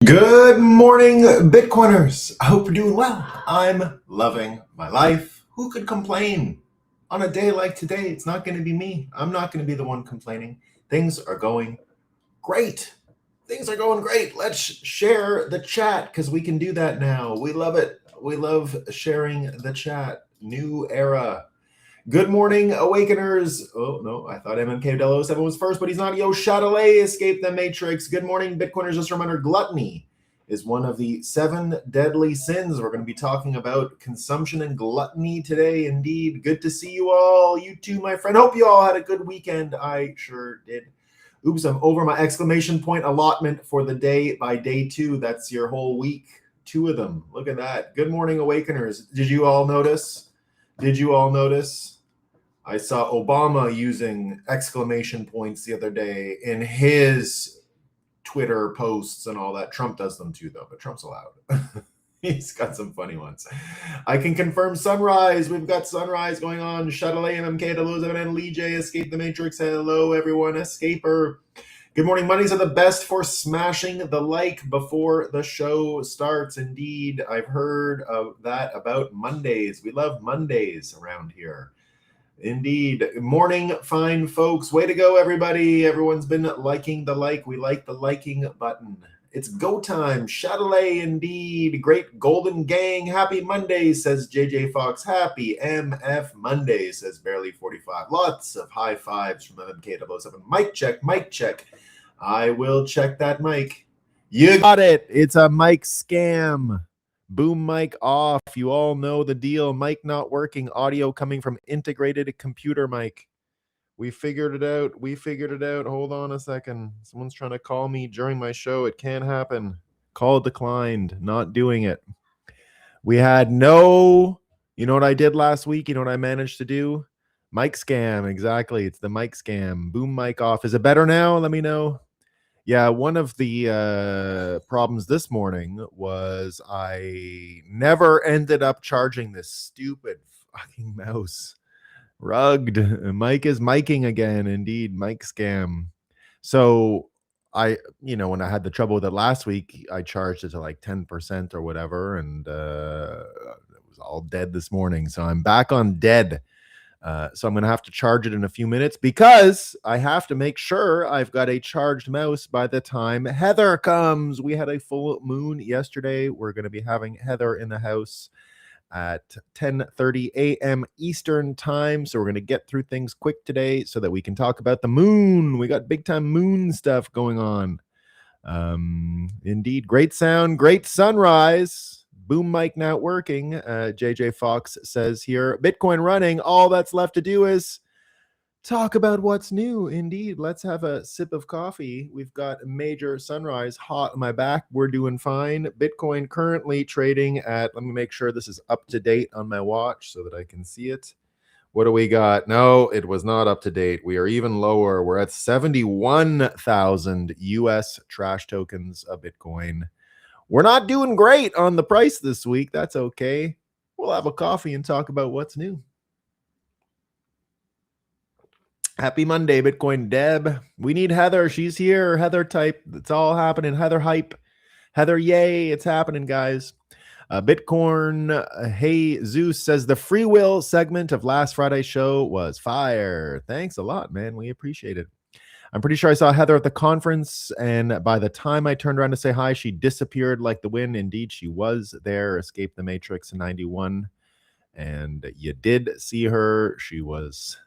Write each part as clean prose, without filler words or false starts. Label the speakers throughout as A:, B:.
A: Good morning, Bitcoiners. I hope you're doing well. I'm loving my life. Who could complain? On a day like today, it's not going to be me. I'm not going to be the one complaining. Things are going great. Things are going great. Let's share the chat because we can do that now. We love it. We love sharing the chat. New era. Good morning, Awakeners. Oh, no, I thought MMK007 was first, but he's not. Yo, Chatelet, Escape the Matrix. Good morning, Bitcoiners. Just a reminder, gluttony is one of the 7 deadly sins. We're going to be talking about consumption and gluttony today. Indeed. Good to see you all. You too, my friend. Hope you all had a good weekend. I sure did. Oops, I'm over my exclamation point allotment for the day by day 2. That's your whole week. 2 of them. Look at that. Good morning, Awakeners. Did you all notice? I saw Obama using exclamation points the other day in his Twitter posts and all that. Trump does them too, though, but Trump's allowed. He's got some funny ones. I can confirm sunrise. We've got sunrise going on. Chatelet, MMK, Delozeven, and Lee J. Escape the Matrix. Hello, everyone. Escaper. Good morning. Mondays are the best for smashing the like before the show starts. Indeed, I've heard of that about Mondays. We love Mondays around here. Indeed. Morning, fine folks. Way to go, everybody. Everyone's been liking the like. We like the liking button. It's go time. Chatelet, indeed. Great golden gang. Happy Monday, says JJ Fox. Happy MF Monday, says Barely45. Lots of high fives from MMK007. Mic check, mic check. I will check that mic. You got it. It's a mic scam. Boom mic off. You all know the deal. Mic not working. Audio coming from integrated computer mic. We figured it out. Hold on a second. Someone's trying to call me during my show. It can't happen. Call declined. Not doing it. We had no... You know what I did last week? You know what I managed to do? Mic scam. Exactly. It's the mic scam. Boom mic off. Is it better now? Let me know. Yeah, one of the problems this morning was I never ended up charging this stupid fucking mouse. Rugged. Mike is miking again. Indeed, mic scam. So when I had the trouble with it last week, I charged it to like 10% or whatever, and it was all dead this morning. So I'm back on dead. So I'm going to have to charge it in a few minutes because I have to make sure I've got a charged mouse by the time Heather comes. We had a full moon yesterday. We're going to be having Heather in the house at 10:30 a.m. Eastern time. So we're going to get through things quick today so that we can talk about the moon. We got big time moon stuff going on. Indeed. Great sound, great sunrise. Boom mic not working. JJ Fox says here, Bitcoin running. All that's left to do is talk about what's new. Indeed. Let's have a sip of coffee. We've got major sunrise hot on my back. We're doing fine. Bitcoin currently trading at, let me make sure this is up to date on my watch so that I can see it. What do we got? No, it was not up to date. We are even lower. We're at 71,000 US trash tokens of Bitcoin. We're not doing great on the price this week. That's okay. We'll have a coffee and talk about what's new. Happy Monday, Bitcoin Deb. We need Heather. She's here. Heather type. It's all happening. Heather hype. Heather yay. It's happening, guys. Bitcoin Hey Zeus says the free will segment of last Friday's show was fire. Thanks a lot, man. We appreciate it. I'm pretty sure I saw Heather at the conference, and by the time I turned around to say hi, she disappeared like the wind. Indeed, she was there. Escape the Matrix in 91. And you did see her. She was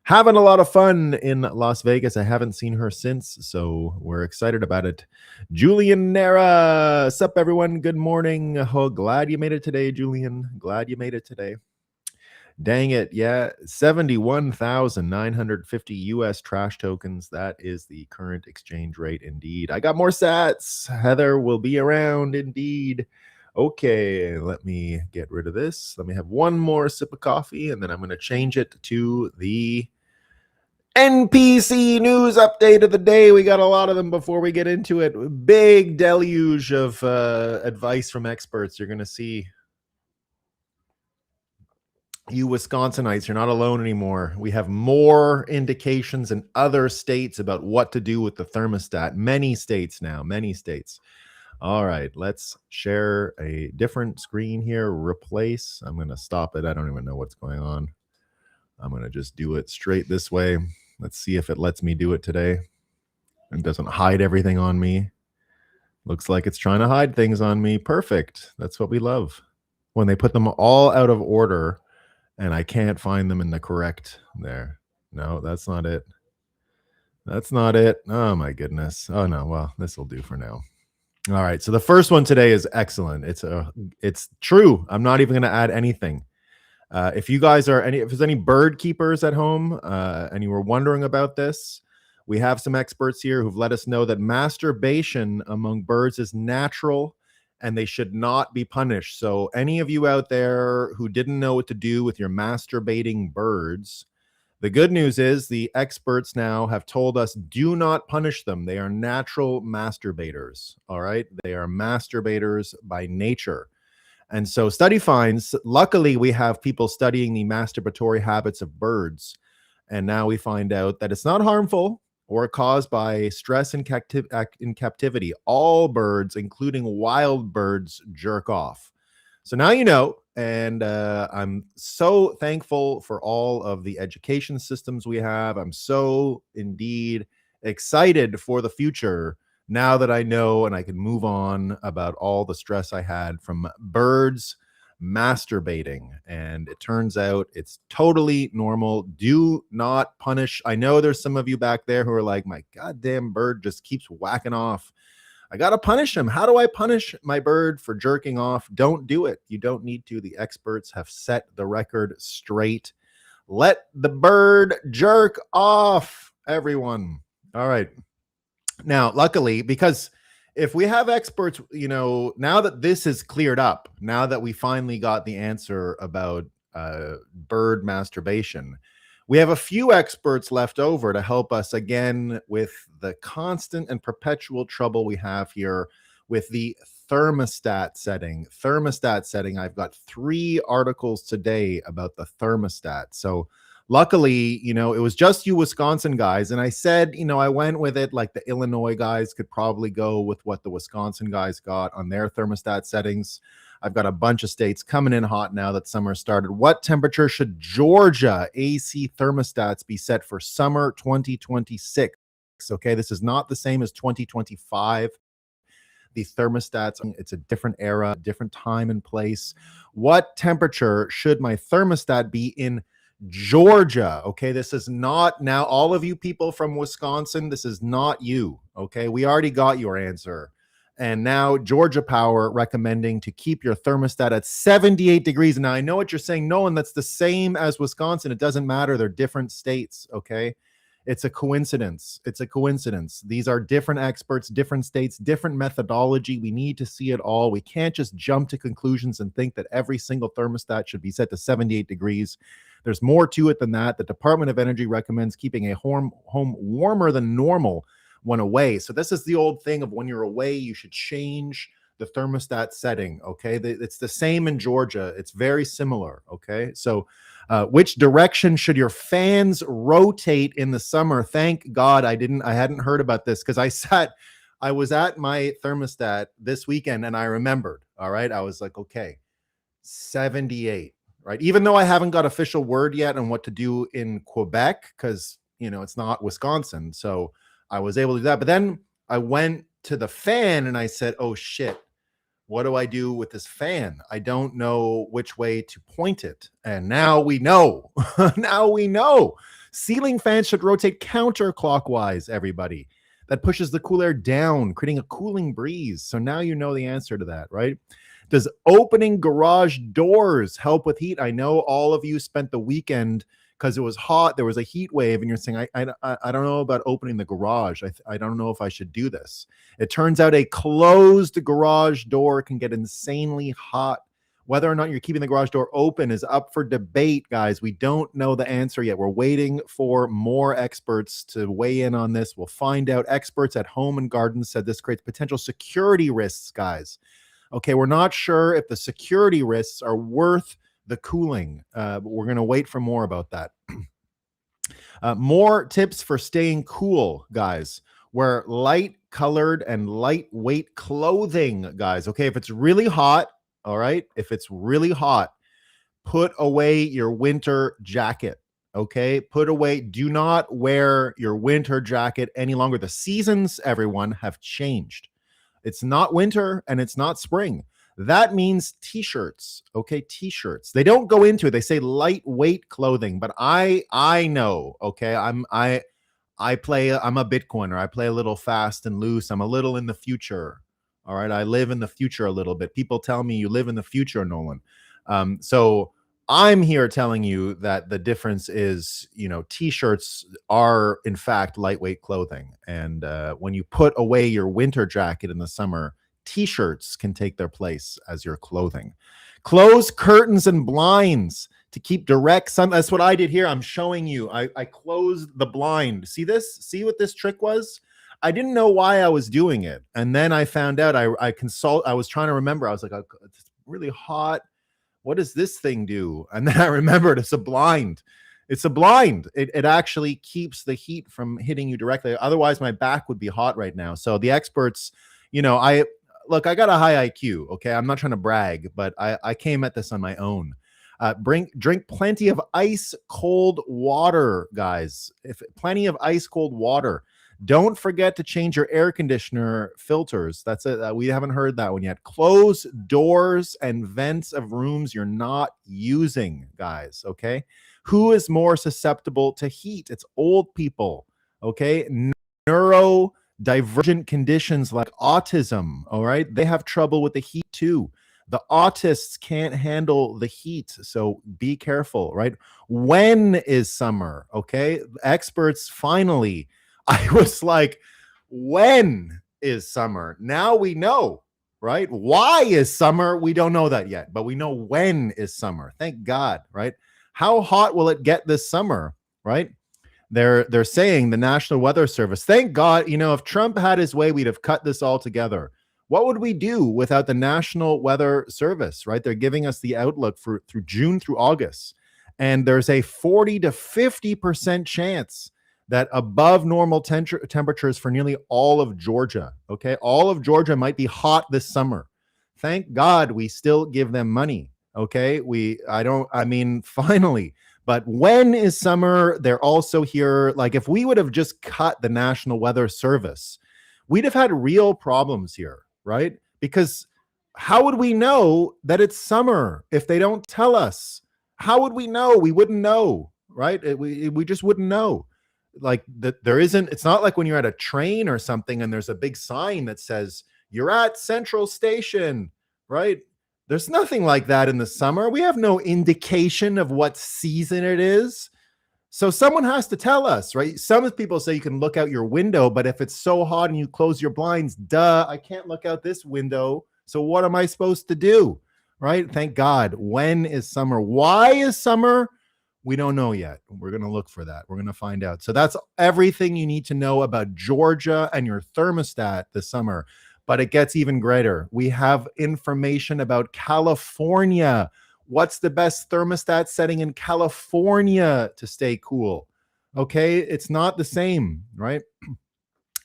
A: having a lot of fun in Las Vegas. I haven't seen her since, so we're excited about it. Julian Nera. Sup, everyone? Good morning. Oh, glad you made it today, Julian. Glad you made it today. Dang it. Yeah. 71,950 US trash tokens. That is the current exchange rate. Indeed. I got more sats. Heather will be around. Indeed. Okay. Let me get rid of this. Let me have one more sip of coffee, and then I'm going to change it to the NPC news update of the day. We got a lot of them before we get into it. Big deluge of advice from experts. You're going to see. You Wisconsinites, you're not alone anymore. We have more indications in other states about what to do with the thermostat. Many states now, many states. All right, let's share a different screen here. Replace. I'm going to stop it. I don't even know what's going on. I'm going to just do it straight this way. Let's see if it lets me do it today. It doesn't hide everything on me. Looks like it's trying to hide things on me. Perfect. That's what we love. When they put them all out of order and I can't find them in the correct there. No, that's not it. That's not it. Oh my goodness. Oh no. Well, this will do for now. All right. So the first one today is excellent. It's true. I'm not even going to add anything. If you guys are if there's any bird keepers at home and you were wondering about this, we have some experts here who've let us know that masturbation among birds is natural and they should not be punished. So any of you out there who didn't know what to do with your masturbating birds, the good news is the experts now have told us do not punish them. They are natural masturbators. All right. They are masturbators by nature. And so study finds, luckily, we have people studying the masturbatory habits of birds. And now we find out that it's not harmful or caused by stress in captivity. All birds, including wild birds, jerk off. So now you know, and I'm so thankful for all of the education systems we have. I'm so indeed excited for the future now that I know and I can move on about all the stress I had from birds masturbating. And it turns out it's totally normal. Do not punish. I know there's some of you back there who are like, my goddamn bird just keeps whacking off. I got to punish him. How do I punish my bird for jerking off? Don't do it. You don't need to. The experts have set the record straight. Let the bird jerk off, everyone. All right. Now, luckily, because if we have experts, now that this is cleared up, now that we finally got the answer about bird masturbation, we have a few experts left over to help us again with the constant and perpetual trouble we have here with the thermostat setting. I've got 3 articles today about the thermostat. So luckily, it was just you Wisconsin guys. And I said, I went with it like the Illinois guys could probably go with what the Wisconsin guys got on their thermostat settings. I've got a bunch of states coming in hot now that summer started. What temperature should Georgia AC thermostats be set for summer 2026? Okay, this is not the same as 2025. The thermostats, it's a different era, different time and place. What temperature should my thermostat be in Georgia? Okay, this is not, now all of you people from Wisconsin, this is not you. Okay, we already got your answer. And now Georgia Power recommending to keep your thermostat at 78 degrees. Now I know what you're saying, Nolan, that's the same as Wisconsin. It doesn't matter. They're different states. Okay. It's a coincidence. These are different experts, different states, different methodology. We need to see it all. We can't just jump to conclusions and think that every single thermostat should be set to 78 degrees. There's more to it than that. The Department of Energy recommends keeping a home warmer than normal when away. So this is the old thing of when you're away, you should change the thermostat setting. Okay. It's the same in Georgia. It's very similar. Okay. So which direction should your fans rotate in the summer? Thank God I hadn't heard about this because I was at my thermostat this weekend and I remembered. All right. I was like, okay, 78, right? Even though I haven't got official word yet on what to do in Quebec, because, it's not Wisconsin. So I was able to do that. But then I went to the fan and I said, oh shit, what do I do with this fan? I don't know which way to point it. And now we know. Now we know. Ceiling fans should rotate counterclockwise, everybody. That pushes the cool air down, creating a cooling breeze. So now you know the answer to that, right? Does opening garage doors help with heat? I know all of you spent the weekend because it was hot. There was a heat wave and you're saying, I don't know about opening the garage. I don't know if I should do this. It turns out a closed garage door can get insanely hot
B: Whether or not you're keeping the garage door open is up for debate, guys. We don't know the answer yet. We're waiting for more experts to weigh in on this. We'll find out. Experts at Home and Garden said this creates potential security risks, guys. Okay, we're not sure if the security risks are worth the cooling. But we're going to wait for more about that. More tips for staying cool, guys. Wear light colored and lightweight clothing, guys. Okay, if it's really hot, all right, if it's really hot, put away your winter jacket. Okay, put away, do not wear your winter jacket any longer. The seasons, everyone, have changed. It's not winter and it's not spring. That means t-shirts. Okay, t-shirts. They don't go into it. They say lightweight clothing, but I know. Okay, I'm a Bitcoiner. I play a little fast and loose. I'm a little in the future. All right, I live in the future a little bit. People tell me you live in the future, Nolan. So I'm here telling you that the difference is, t-shirts are in fact lightweight clothing. And when you put away your winter jacket in the summer, t-shirts can take their place as your clothing. Close curtains and blinds to keep direct sun. That's what I did here. I'm showing you. I closed the blind. See this? See what this trick was? I didn't know why I was doing it. And then I found out. I was trying to remember. I was like, it's really hot. What does this thing do? And then I remembered it's a blind. It's a blind. It actually keeps the heat from hitting you directly. Otherwise, my back would be hot right now. So the experts, I got a high IQ. Okay, I'm not trying to brag, but I came at this on my own. Drink plenty of ice cold water, guys. Plenty of ice cold water. Don't forget to change your air conditioner filters. That's it. We haven't heard that one yet. Close doors and vents of rooms you're not using, guys. Okay. Who is more susceptible to heat? It's old people. Okay. Neurodivergent conditions like autism. All right. They have trouble with the heat too. The autists can't handle the heat. So be careful, right? When is summer? Okay. Experts finally. I was like, when is summer? Now we know, right? Why is summer? We don't know that yet, but we know when is summer. Thank God, right? How hot will it get this summer, right? They're saying, the National Weather Service, thank God, if Trump had his way, we'd have cut this all together. What would we do without the National Weather Service, right? They're giving us the outlook through June through August. And there's a 40 to 50% chance that above normal temperatures for nearly all of Georgia. Okay, all of Georgia might be hot this summer. Thank God we still give them money. Okay, finally. But when is summer? They're also here. Like, if we would have just cut the National Weather Service, we'd have had real problems here, right? Because how would we know that it's summer if they don't tell us? How would we know? We wouldn't know, right? We just wouldn't know. Like, there isn't, it's not like when you're at a train or something and there's a big sign that says you're at Central Station, right? There's nothing like that in the summer. We have no indication of what season it is. So someone has to tell us, right? Some people say you can look out your window, but if it's so hot and you close your blinds, I can't look out this window. So what am I supposed to do, right? Thank God. When is summer? Why is summer? We don't know yet. We're going to look for that. We're going to find out. So that's everything you need to know about Georgia and your thermostat this summer. But it gets even greater. We have information about California. What's the best thermostat setting in California to stay cool? Okay, it's not the same, right?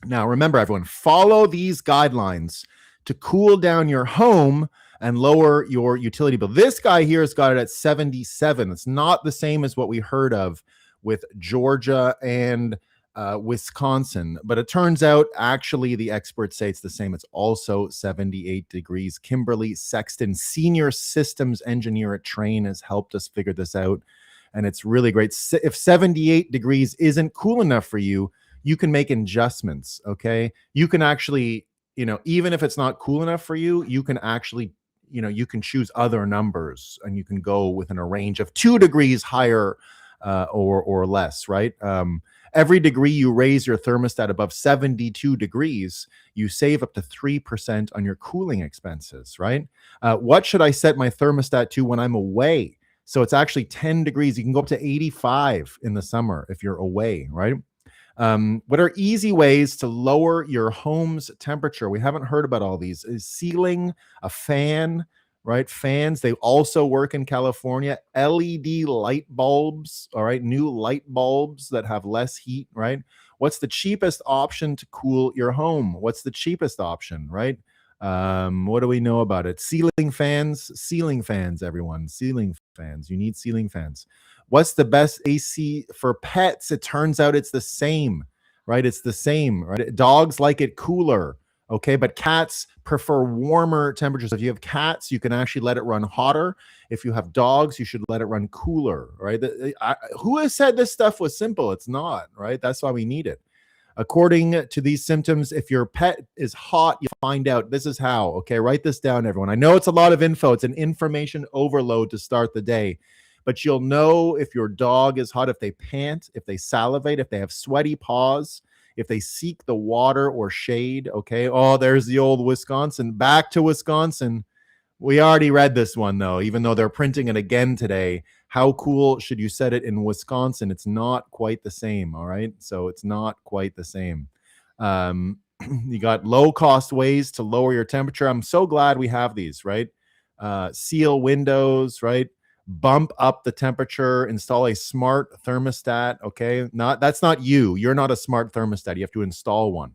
B: Now, remember, everyone, follow these guidelines to cool down your home and lower your utility bill. This guy here has got it at 77. It's not the same as what we heard of with Georgia and Wisconsin, but it turns out actually the experts say it's the same. It's also 78 degrees. Kimberly Sexton, senior systems engineer at Train, has helped us figure this out, and it's really great. If 78 degrees isn't cool enough for you, you can make adjustments. Okay, you can actually, even if it's not cool enough for you, you can actually, you can choose other numbers and you can go within a range of 2 degrees higher or less, right? Every degree you raise your thermostat above 72 degrees, you save up to 3% on your cooling expenses, right? What should I set my thermostat to when I'm away? So it's actually 10 degrees. You can go up to 85 in the summer if you're away, right? What are easy ways to lower your home's temperature? We haven't heard about all these. Is ceiling, a fan, right? Fans, they also work in California. LED light bulbs, all right? New light bulbs that have less heat, right? What's the cheapest option to cool your home? What's the cheapest option, right? What do we know about it? Ceiling fans, everyone. Ceiling fans. You need ceiling fans. What's the best AC for pets? It turns out it's the same, right? It's the same, right? Dogs like it cooler, okay? But cats prefer warmer temperatures. If you have cats, you can actually let it run hotter. If you have dogs, you should let it run cooler, right? Who has said this stuff was simple? It's not, right? That's why we need it. According to these symptoms, if your pet is hot, you find out this is how. Okay, write this down, everyone. I know it's a lot of info. It's an information overload to start the day, but you'll know if your dog is hot, if they pant, if they salivate, if they have sweaty paws, if they seek the water or shade. Okay. Oh, there's the old Wisconsin. Back to Wisconsin. We already read this one, though, even though they're printing it again today. How cool should you set it in Wisconsin? It's not quite the same, all right? So it's not quite the same. You got low-cost ways to lower your temperature. I'm so glad we have these, right? Seal windows, right? Bump up the temperature, install a smart thermostat, okay? That's not you. You're not a smart thermostat. You have to install one.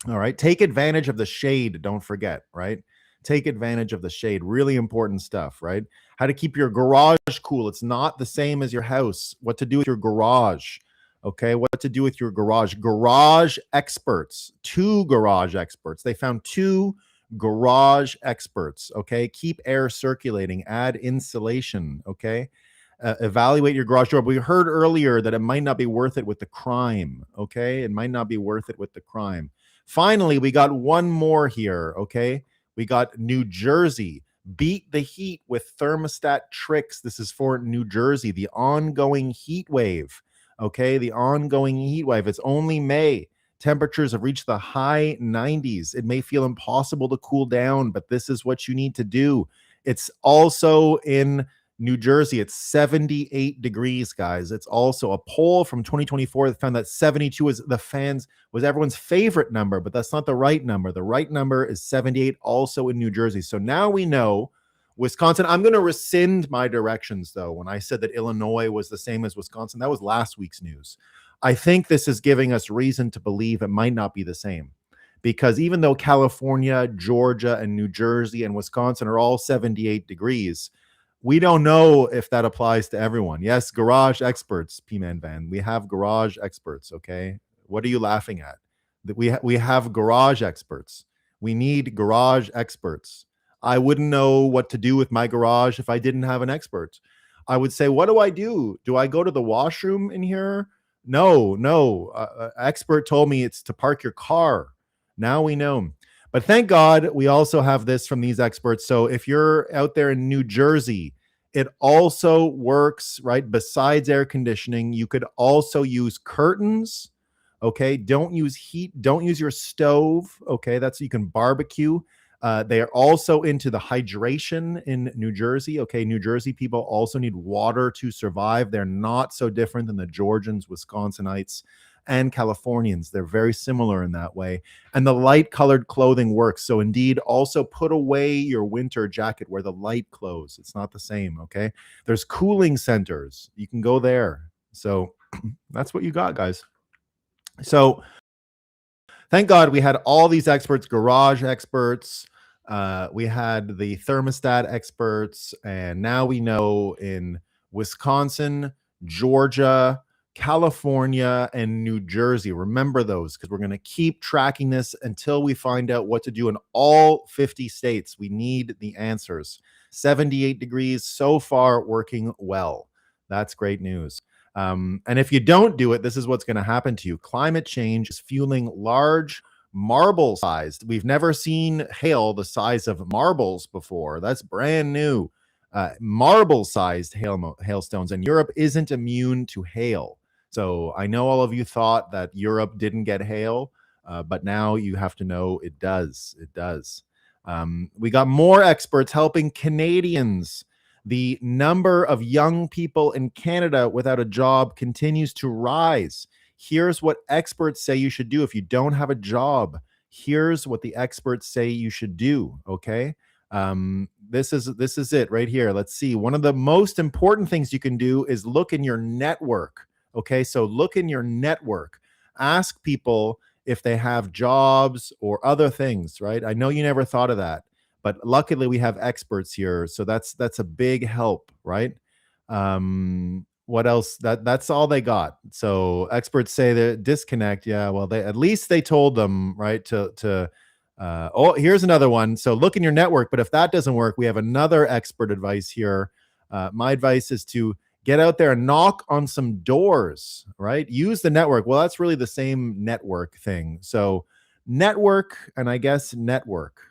B: All right. Take advantage of the shade. Don't forget, right? Take advantage of the shade. Really important stuff, right? How to keep your garage cool. It's not the same as your house. What to do with your garage. Okay. What to do with your garage. Garage experts. 2 garage experts. They found 2 garage experts. Okay. Keep air circulating. Add insulation. Okay. Evaluate your garage door. We heard earlier that it might not be worth it with the crime. Okay. It might not be worth it with the crime. Finally, we got one more here, okay? We got New Jersey. Beat the heat with thermostat tricks. This is for New Jersey, the ongoing heat wave, okay? The ongoing heat wave. It's only May. Temperatures have reached the high 90s. It may feel impossible to cool down, but this is what you need to do. It's also in New Jersey. It's 78 degrees, guys. It's also a poll from 2024 that found that 72 was everyone's favorite number, but that's not the right number. The right number is 78, also in New Jersey. So now we know Wisconsin. I'm going to rescind my directions, though. When I said that Illinois was the same as Wisconsin, that was last week's news. I think this is giving us reason to believe it might not be the same. Because even though California, Georgia, and New Jersey and Wisconsin are all 78 degrees, we don't know if that applies to everyone. Yes, garage experts, P-Man Van. We have garage experts, okay? What are you laughing at? We have garage experts. We need garage experts. I wouldn't know what to do with my garage if I didn't have an expert. I would say, what do I do? Do I go to the washroom in here? No. Expert told me it's to park your car. Now we know. But thank God we also have this from these experts. So if you're out there in New Jersey, it also works, right? Besides air conditioning, you could also use curtains. Okay. Don't use heat. Don't use your stove. Okay. That's, you can barbecue. They are also into the hydration in New Jersey. Okay. New Jersey people also need water to survive. They're not so different than the Georgians, Wisconsinites, and Californians. They're very similar in that way. And the light colored clothing works. So indeed, also put away your winter jacket where the light clothes. It's not the same, okay? There's cooling centers. You can go there. So that's what you got, guys. So thank God we had all these experts, garage experts. We had the thermostat experts. And now we know in Wisconsin, Georgia, California, and New Jersey. Remember those, because we're going to keep tracking this until we find out what to do in all 50 states. We need the answers. 78 degrees so far, working well. That's great news. And if you don't do it, this is what's going to happen to you. Climate change is fueling large marble-sized. We've never seen hail the size of marbles before. That's brand new. Marble-sized hailstones, and Europe isn't immune to hail. So I know all of you thought that Europe didn't get hail, but now you have to know it does. It does. We got more experts helping Canadians. The number of young people in Canada without a job continues to rise. Here's what experts say you should do if you don't have a job. Here's what the experts say you should do. Okay. This is it right here. Let's see. One of the most important things you can do is look in your network. Okay. So look in your network. Ask people if they have jobs or other things, right? I know you never thought of that, but luckily we have experts here. So that's a big help, right? What else? That's all they got. So experts say that disconnect. Yeah, well, they at least they told them, right, to oh, here's another one. So look in your network, but if that doesn't work, we have another expert advice here. My advice is to get out there and knock on some doors, right? Use the network. Well, that's really the same network thing. So network and I guess network.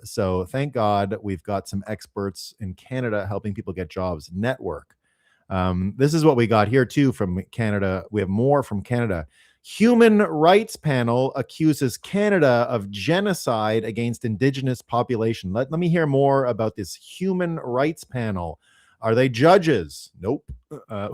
B: So thank God we've got some experts in Canada helping people get jobs. Network. This is what we got here too from Canada. We have more from Canada. Human Rights Panel accuses Canada of genocide against Indigenous population. Let me hear more about this Human Rights Panel. Are they judges? Nope.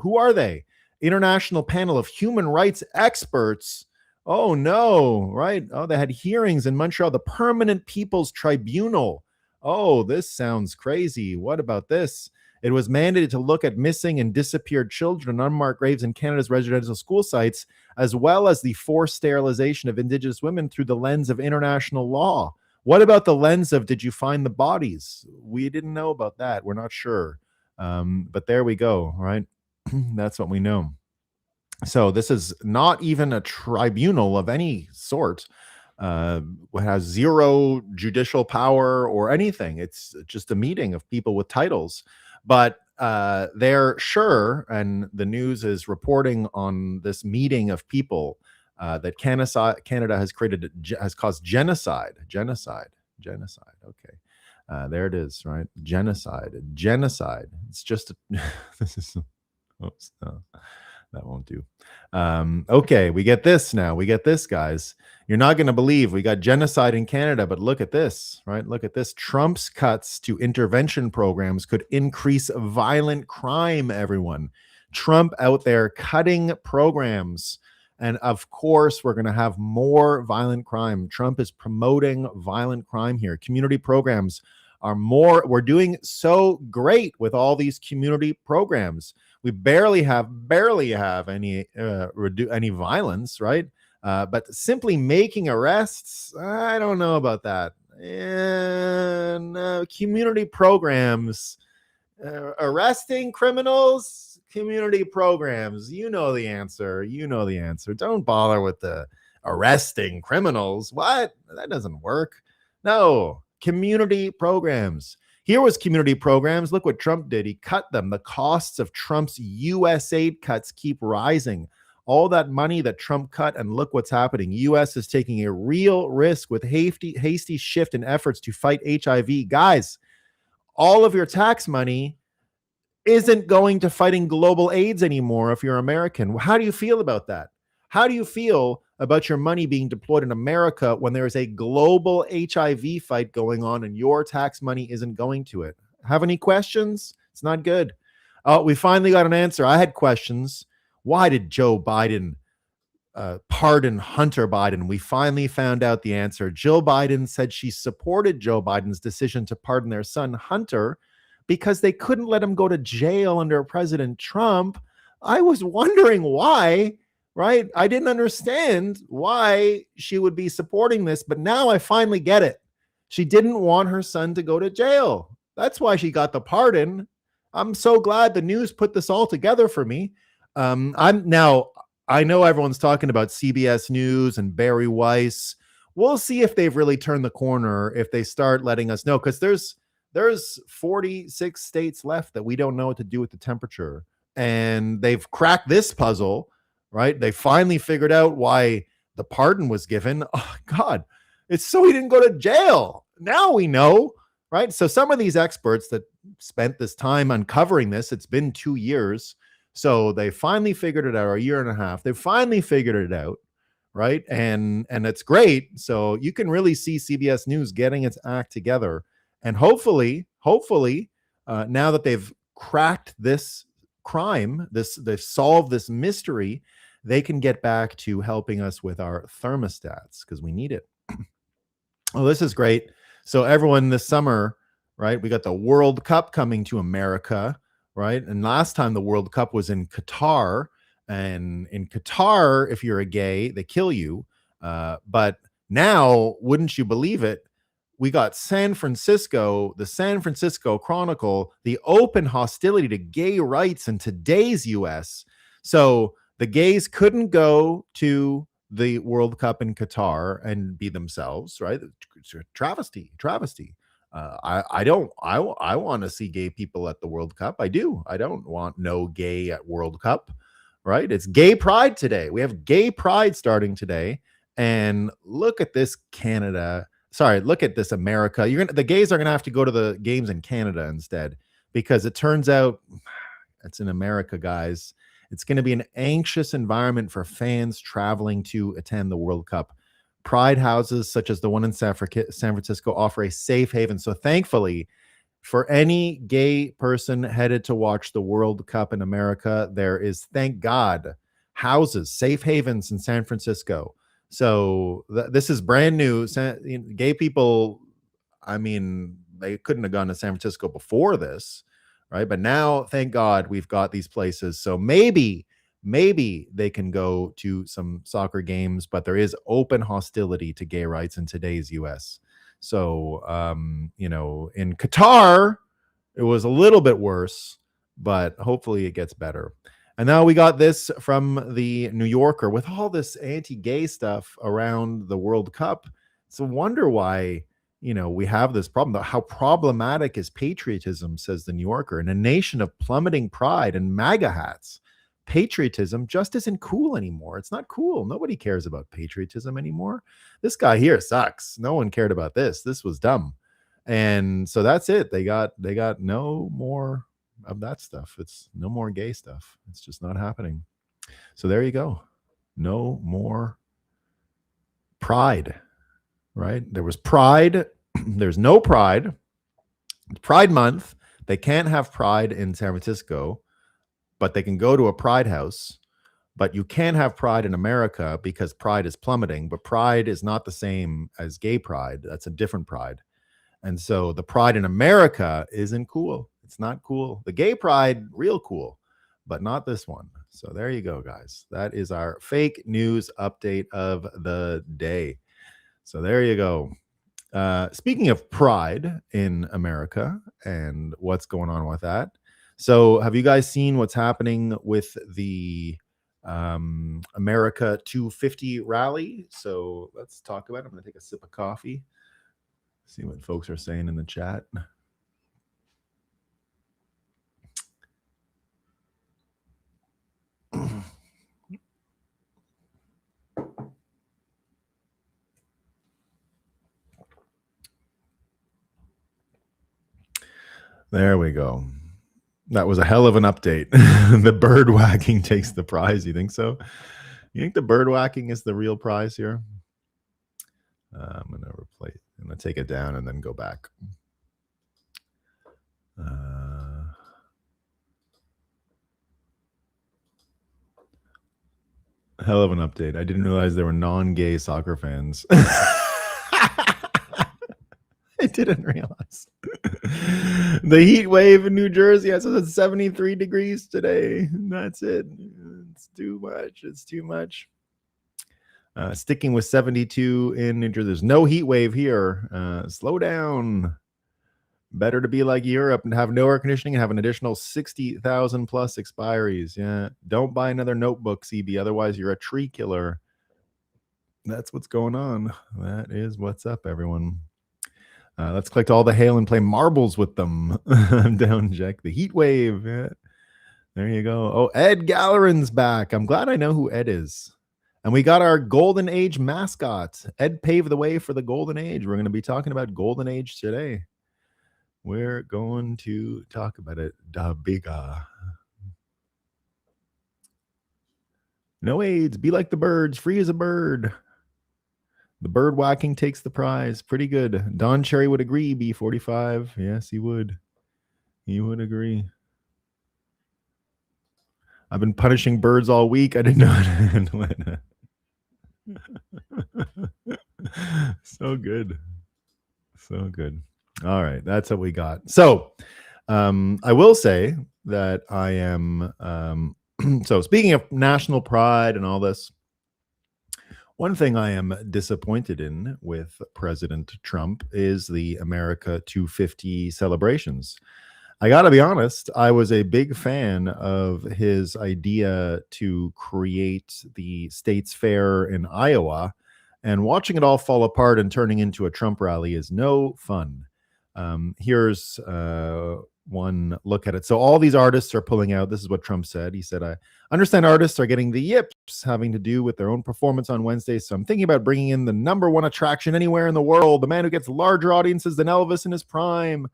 B: Who are they? International Panel of Human Rights Experts. Oh, no, right? Oh, they had hearings in Montreal. The Permanent People's Tribunal. Oh, this sounds crazy. What about this? It was mandated to look at missing and disappeared children and unmarked graves in Canada's residential school sites, as well as the forced sterilization of Indigenous women through the lens of international law. What about the lens of did you find the bodies? We didn't know about that. We're not sure. But there we go, right? That's what we know. So this is not even a tribunal of any sort. Has zero judicial power or anything. It's just a meeting of people with titles. But they're sure, and the news is reporting on this meeting of people that Canada has caused genocide. Okay. There it is, right? Genocide. It's just this is oops, no, that won't do. Okay, we get this now. We get this, guys. You're not going to believe we got genocide in Canada, but look at this, right? Look at this. Trump's cuts to intervention programs could increase violent crime, everyone. Trump out there cutting programs. And of course, we're going to have more violent crime. Trump is promoting violent crime here. Community programs are more. We're doing so great with all these community programs. We barely have any violence, right? But simply making arrests, I don't know about that. And community programs, arresting criminals, community programs. You know the answer. Don't bother with the arresting criminals. What? That doesn't work. No, community programs. Here was community programs. Look what Trump did. He cut them. The costs of Trump's U.S. aid cuts keep rising. All that money that Trump cut, and look what's happening. U.S. is taking a real risk with hasty shift in efforts to fight HIV. Guys, all of your tax money isn't going to fighting global AIDS anymore if you're American. How do you feel about that? How do you feel about your money being deployed in America when there is a global HIV fight going on and your tax money isn't going to it? Have any questions? It's not good. Oh, we finally got an answer. I had questions. Why did Joe Biden pardon Hunter Biden? We finally found out the answer. Jill Biden said she supported Joe Biden's decision to pardon their son, Hunter, because they couldn't let him go to jail under President Trump. I was wondering why, right? I didn't understand why she would be supporting this, but now I finally get it. She didn't want her son to go to jail. That's why she got the pardon. I'm so glad the news put this all together for me. I know everyone's talking about CBS News and Barry Weiss. We'll see if they've really turned the corner, if they start letting us know, because there's 46 states left that we don't know what to do with the temperature. And they've cracked this puzzle, right? They finally figured out why the pardon was given. Oh, God, it's so he didn't go to jail. Now we know, right? So some of these experts that spent this time uncovering this, it's been 2 years. So they finally figured it out, or a year and a half. They finally figured it out, right? And it's great. So you can really see CBS News getting its act together, and hopefully, now that they've cracked this crime, they've solved this mystery, they can get back to helping us with our thermostats because we need it. Oh, this is great. So everyone this summer, right? We got the World Cup coming to America, right? And last time the World Cup was in Qatar, and in Qatar, if you're a gay, they kill you. But now, wouldn't you believe it? We got San Francisco, the San Francisco Chronicle, the open hostility to gay rights in today's US. So the gays couldn't go to the World Cup in Qatar and be themselves, right? Travesty. I want to see gay people at the World Cup. I do. I don't want no gay at World Cup, right? It's Gay Pride today. We have Gay Pride starting today, and look at this Canada. Sorry, look at this America. The gays are gonna have to go to the games in Canada instead, because it turns out it's in America, guys. It's going to be an anxious environment for fans traveling to attend the World Cup. Pride houses, such as the one in San Francisco, offer a safe haven. So thankfully, for any gay person headed to watch the World Cup in America, there is, thank God, houses, safe havens in San Francisco. So this is brand new. Gay people, I mean, they couldn't have gone to San Francisco before this, right? But now, thank God, we've got these places. So maybe they can go to some soccer games, but there is open hostility to gay rights in today's US. So, in Qatar, it was a little bit worse, but hopefully it gets better. And now we got this from the New Yorker with all this anti-gay stuff around the World Cup. It's a wonder why, we have this problem. How problematic is patriotism, says the New Yorker. In a nation of plummeting pride and MAGA hats, patriotism just isn't cool anymore. It's not cool. Nobody cares about patriotism anymore. This guy here sucks. No one cared about this. This was dumb. And so that's it. They got no more of that stuff. It's no more gay stuff. It's just not happening. So there you go. No more pride, right? There was pride. There's no pride. Pride month. They can't have pride in San Francisco, but they can go to a pride house. But you can't have pride in America because pride is plummeting. But pride is not the same as gay pride. That's a different pride. And so the pride in America isn't cool. It's not cool. The gay pride, real cool, but not this one. So there you go, guys. That is our fake news update of the day. So there you go. Speaking of pride in America and what's going on with that. So have you guys seen what's happening with the America 250 rally? So let's talk about it. I'm going to take a sip of coffee. See what folks are saying in the chat. There we go. That was a hell of an update. The bird whacking takes the prize. You think so? You think the bird whacking is the real prize here? I'm going to replace. I'm going to take it down and then go back. Hell of an update. I didn't realize there were non-gay soccer fans. I didn't realize. The heat wave in New Jersey has 73 degrees today. That's it. It's too much. It's too much. Sticking with 72 in New Jersey. There's no heat wave here. Slow down. Better to be like Europe and have no air conditioning and have an additional 60,000 plus expiries. Yeah. Don't buy another notebook, CB. Otherwise, you're a tree killer. That's what's going on. That is what's up, everyone. Let's collect all the hail and play marbles with them. I'm down, Jack. The heat wave. Yeah. There you go. Oh, Ed Galleron's back. I'm glad I know who Ed is. And we got our Golden Age mascot. Ed paved the way for the Golden Age. We're going to be talking about Golden Age today. We're going to talk about it. Da biga. No AIDS. Be like the birds. Free as a bird. The bird whacking takes the prize. Pretty good. Don Cherry would agree. B45. Yes, he would. He would agree. I've been punishing birds all week. I didn't know how to handle it. So good. So good. All right. That's what we got. So I will say that I am so speaking of national pride and all this, one thing I am disappointed in with President Trump is the America 250 celebrations. I got to be honest, I was a big fan of his idea to create the state's fair in Iowa, and watching it all fall apart and turning into a Trump rally is no fun. Here's one look at it. So all these artists are pulling out. This is what Trump said. He said, I understand artists are getting the yips having to do with their own performance on Wednesday. So I'm thinking about bringing in the number one attraction anywhere in the world, the man who gets larger audiences than Elvis in his prime.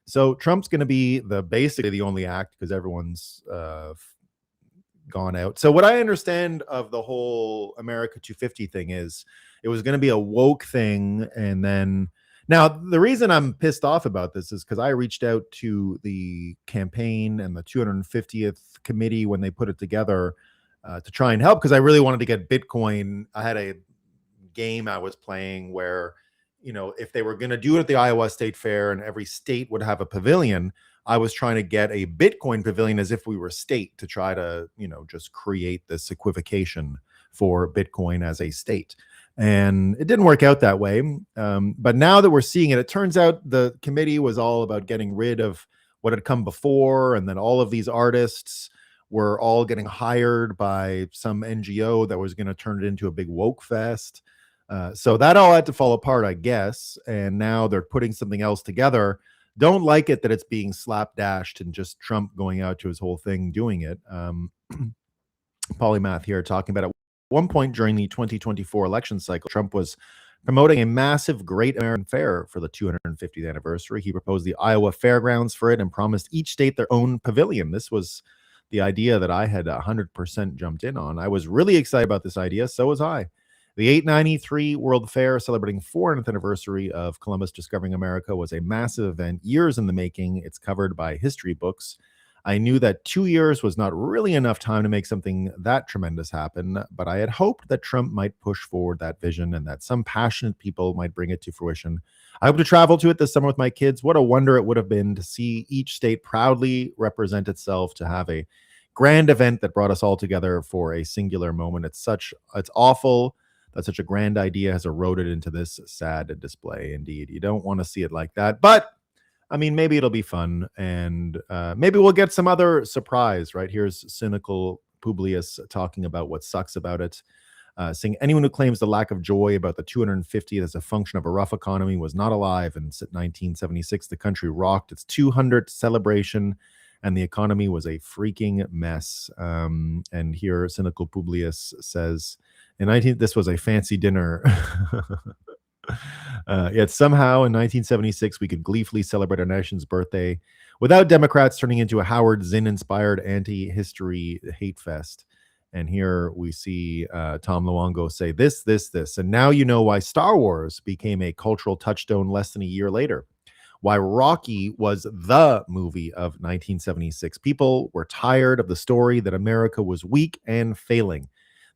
B: So Trump's going to be basically the only act because everyone's gone out. So what I understand of the whole America 250 thing is it was going to be a woke thing. And then now the reason I'm pissed off about this is because I reached out to the campaign and the 250th committee when they put it together to try and help because I really wanted to get Bitcoin. I had a game I was playing where, if they were going to do it at the Iowa State Fair and every state would have a pavilion, I was trying to get a Bitcoin pavilion as if we were a state to try to, just create this equivocation for Bitcoin as a state. And it didn't work out that way. But now that we're seeing it, it turns out the committee was all about getting rid of what had come before. And then all of these artists were all getting hired by some NGO that was going to turn it into a big woke fest. So that all had to fall apart, I guess. And now they're putting something else together. Don't like it that it's being slapdashed and just Trump going out to his whole thing doing it. Polymath here talking about at one point during the 2024 election cycle, Trump was promoting a massive Great American Fair for the 250th anniversary. He proposed the Iowa Fairgrounds for it and promised each state their own pavilion. This was the idea that I had 100% jumped in on. I was really excited about this idea. So was I. The 893 World Fair, celebrating 400th anniversary of Columbus discovering America, was a massive event, years in the making. It's covered by history books. I knew that 2 years was not really enough time to make something that tremendous happen, but I had hoped that Trump might push forward that vision and that some passionate people might bring it to fruition. I hope to travel to it this summer with my kids. What a wonder it would have been to see each state proudly represent itself, to have a grand event that brought us all together for a singular moment. It's awful that such a grand idea has eroded into this sad display. Indeed, you don't want to see it like that. But I mean, maybe it'll be fun, and maybe we'll get some other surprise. Right, here's cynical Publius talking about what sucks about it, saying anyone who claims the lack of joy about the 250th as a function of a rough economy was not alive. In 1976, the country rocked its 200th celebration, and the economy was a freaking mess. And here, cynical Publius says, this was a fancy dinner. Yet somehow in 1976, we could gleefully celebrate our nation's birthday without Democrats turning into a Howard Zinn-inspired anti-history hate fest. And here we see Tom Luongo say this. And now you know why Star Wars became a cultural touchstone less than a year later. Why Rocky was the movie of 1976. People were tired of the story that America was weak and failing.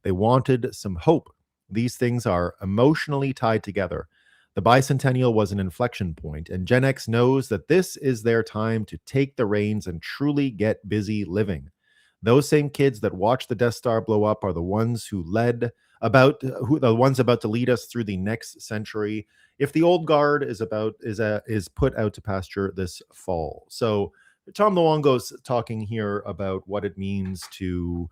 B: They wanted some hope. These things are emotionally tied together. The bicentennial was an inflection point, and Gen X knows that this is their time to take the reins and truly get busy living. Those same kids that watched the Death Star blow up are the ones the ones about to lead us through the next century. If the old guard is put out to pasture this fall. So Tom Luongo's talking here about what it means to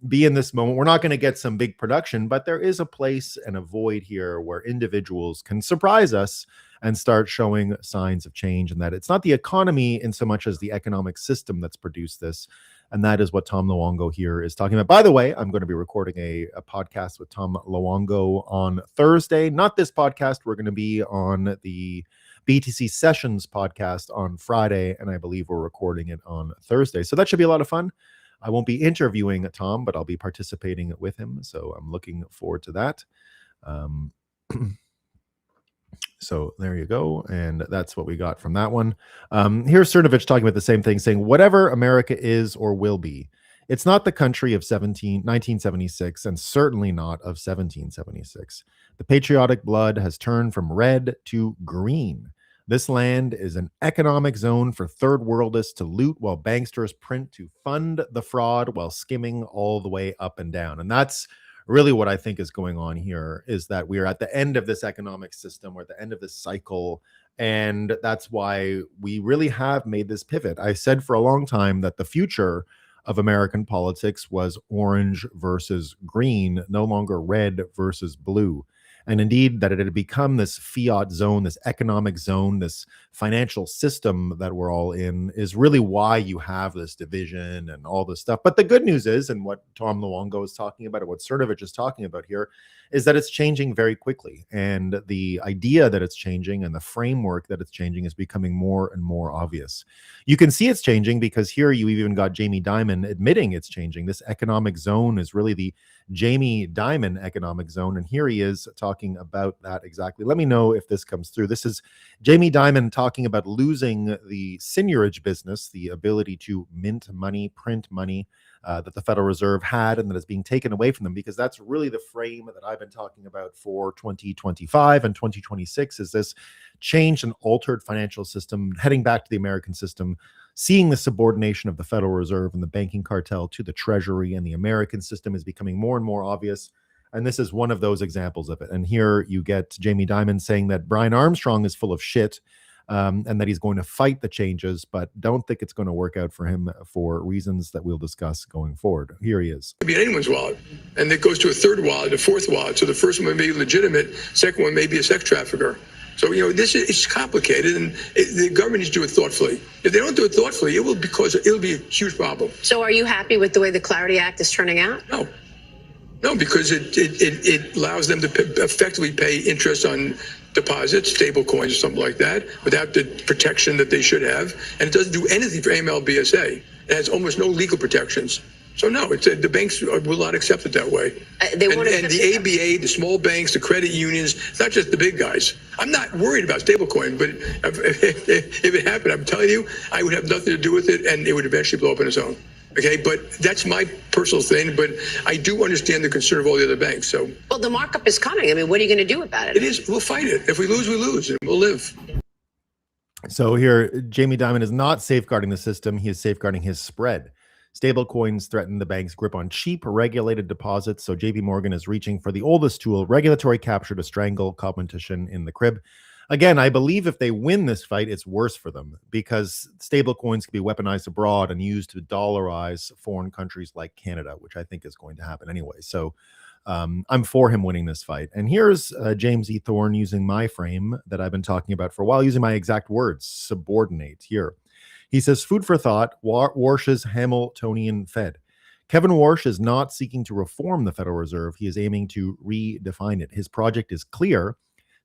B: be in this moment. We're not going to get some big production, but there is a place and a void here where individuals can surprise us and start showing signs of change, and that it's not the economy in so much as the economic system that's produced this. And that is what Tom Luongo here is talking about. By the way, I'm going to be recording a podcast with Tom Luongo on Thursday. Not this podcast. We're going to be on the BTC Sessions podcast on Friday, and I believe we're recording it on Thursday. So that should be a lot of fun. I won't be interviewing Tom, but I'll be participating with him. So I'm looking forward to that. So there you go. And that's what we got from that one. Here's Cernovich talking about the same thing, saying, whatever America is or will be, it's not the country of 1976 and certainly not of 1776. The patriotic blood has turned from red to green. This land is an economic zone for third worldists to loot while banksters print to fund the fraud while skimming all the way up and down. And that's really what I think is going on here, is that we are at the end of this economic system. We're at the end of this cycle. And that's why we really have made this pivot. I said for a long time that the future of American politics was orange versus green, no longer red versus blue. And indeed, that it had become this fiat zone, this economic zone, this financial system that we're all in is really why you have this division and all this stuff. But the good news is, and what Tom Luongo is talking about, or what Cernovich is talking about here, is that it's changing very quickly. And the idea that it's changing and the framework that it's changing is becoming more and more obvious. You can see it's changing because here you even got Jamie Dimon admitting it's changing. This economic zone is really the Jamie Dimon economic zone. And here he is talking about that exactly. Let me know if this comes through. This is Jamie Dimon talking about losing the seigniorage business, the ability to mint money, print money that the Federal Reserve had and that is being taken away from them, because that's really the frame that I've been talking about for 2025 and 2026 is this changed and altered financial system, heading back to the American system, seeing the subordination of the Federal Reserve and the banking cartel to the Treasury and the American system is becoming more and more obvious. And this is one of those examples of it. And here you get Jamie Dimon saying that Brian Armstrong is full of shit and that he's going to fight the changes, but don't think it's going to work out for him for reasons that we'll discuss going forward. Here he is.
C: It could be anyone's wallet. And it goes to a third wallet, a fourth wallet. So the first one may be legitimate, second one may be a sex trafficker. So, this is complicated, and the government needs to do it thoughtfully. If they don't do it thoughtfully, it'll be a huge problem.
D: So are you happy with the way the Clarity Act is turning out?
C: No, because it allows them to effectively pay interest on deposits, stable coins or something like that, without the protection that they should have. And it doesn't do anything for AML BSA. It has almost no legal protections. So no, the banks will not accept it that way. And the ABA, the small banks, the credit unions, it's not just the big guys. I'm not worried about stablecoin, but if it happened, I'm telling you, I would have nothing to do with it, and it would eventually blow up on its own. Okay, but that's my personal thing. But I do understand the concern of all the other banks. So,
D: well, the markup is coming. I mean, what are you going to do about it?
C: It is. We'll fight it. If we lose, we lose, and we'll live.
B: So here, Jamie Dimon is not safeguarding the system. He is safeguarding his spread. Stable coins threaten the bank's grip on cheap, regulated deposits. So JP Morgan is reaching for the oldest tool, regulatory capture, to strangle competition in the crib. Again, I believe if they win this fight, it's worse for them because stable coins can be weaponized abroad and used to dollarize foreign countries like Canada, which I think is going to happen anyway. So I'm for him winning this fight. And here's James E. Thorne using my frame that I've been talking about for a while, using my exact words, subordinate here. He says, food for thought, Warsh's Hamiltonian Fed. Kevin Warsh is not seeking to reform the Federal Reserve. He is aiming to redefine it. His project is clear.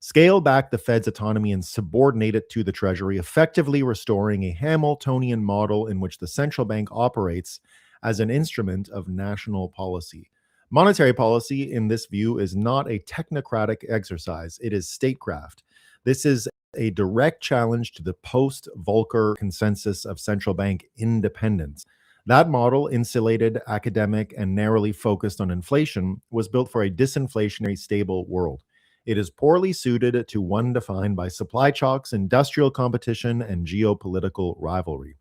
B: Scale back the Fed's autonomy and subordinate it to the Treasury, effectively restoring a Hamiltonian model in which the central bank operates as an instrument of national policy. Monetary policy, in this view, is not a technocratic exercise. It is statecraft. This is a direct challenge to the post-Volcker consensus of central bank independence. That model, insulated, academic, and narrowly focused on inflation, was built for a disinflationary, stable world. It is poorly suited to one defined by supply shocks, industrial competition, and geopolitical rivalry.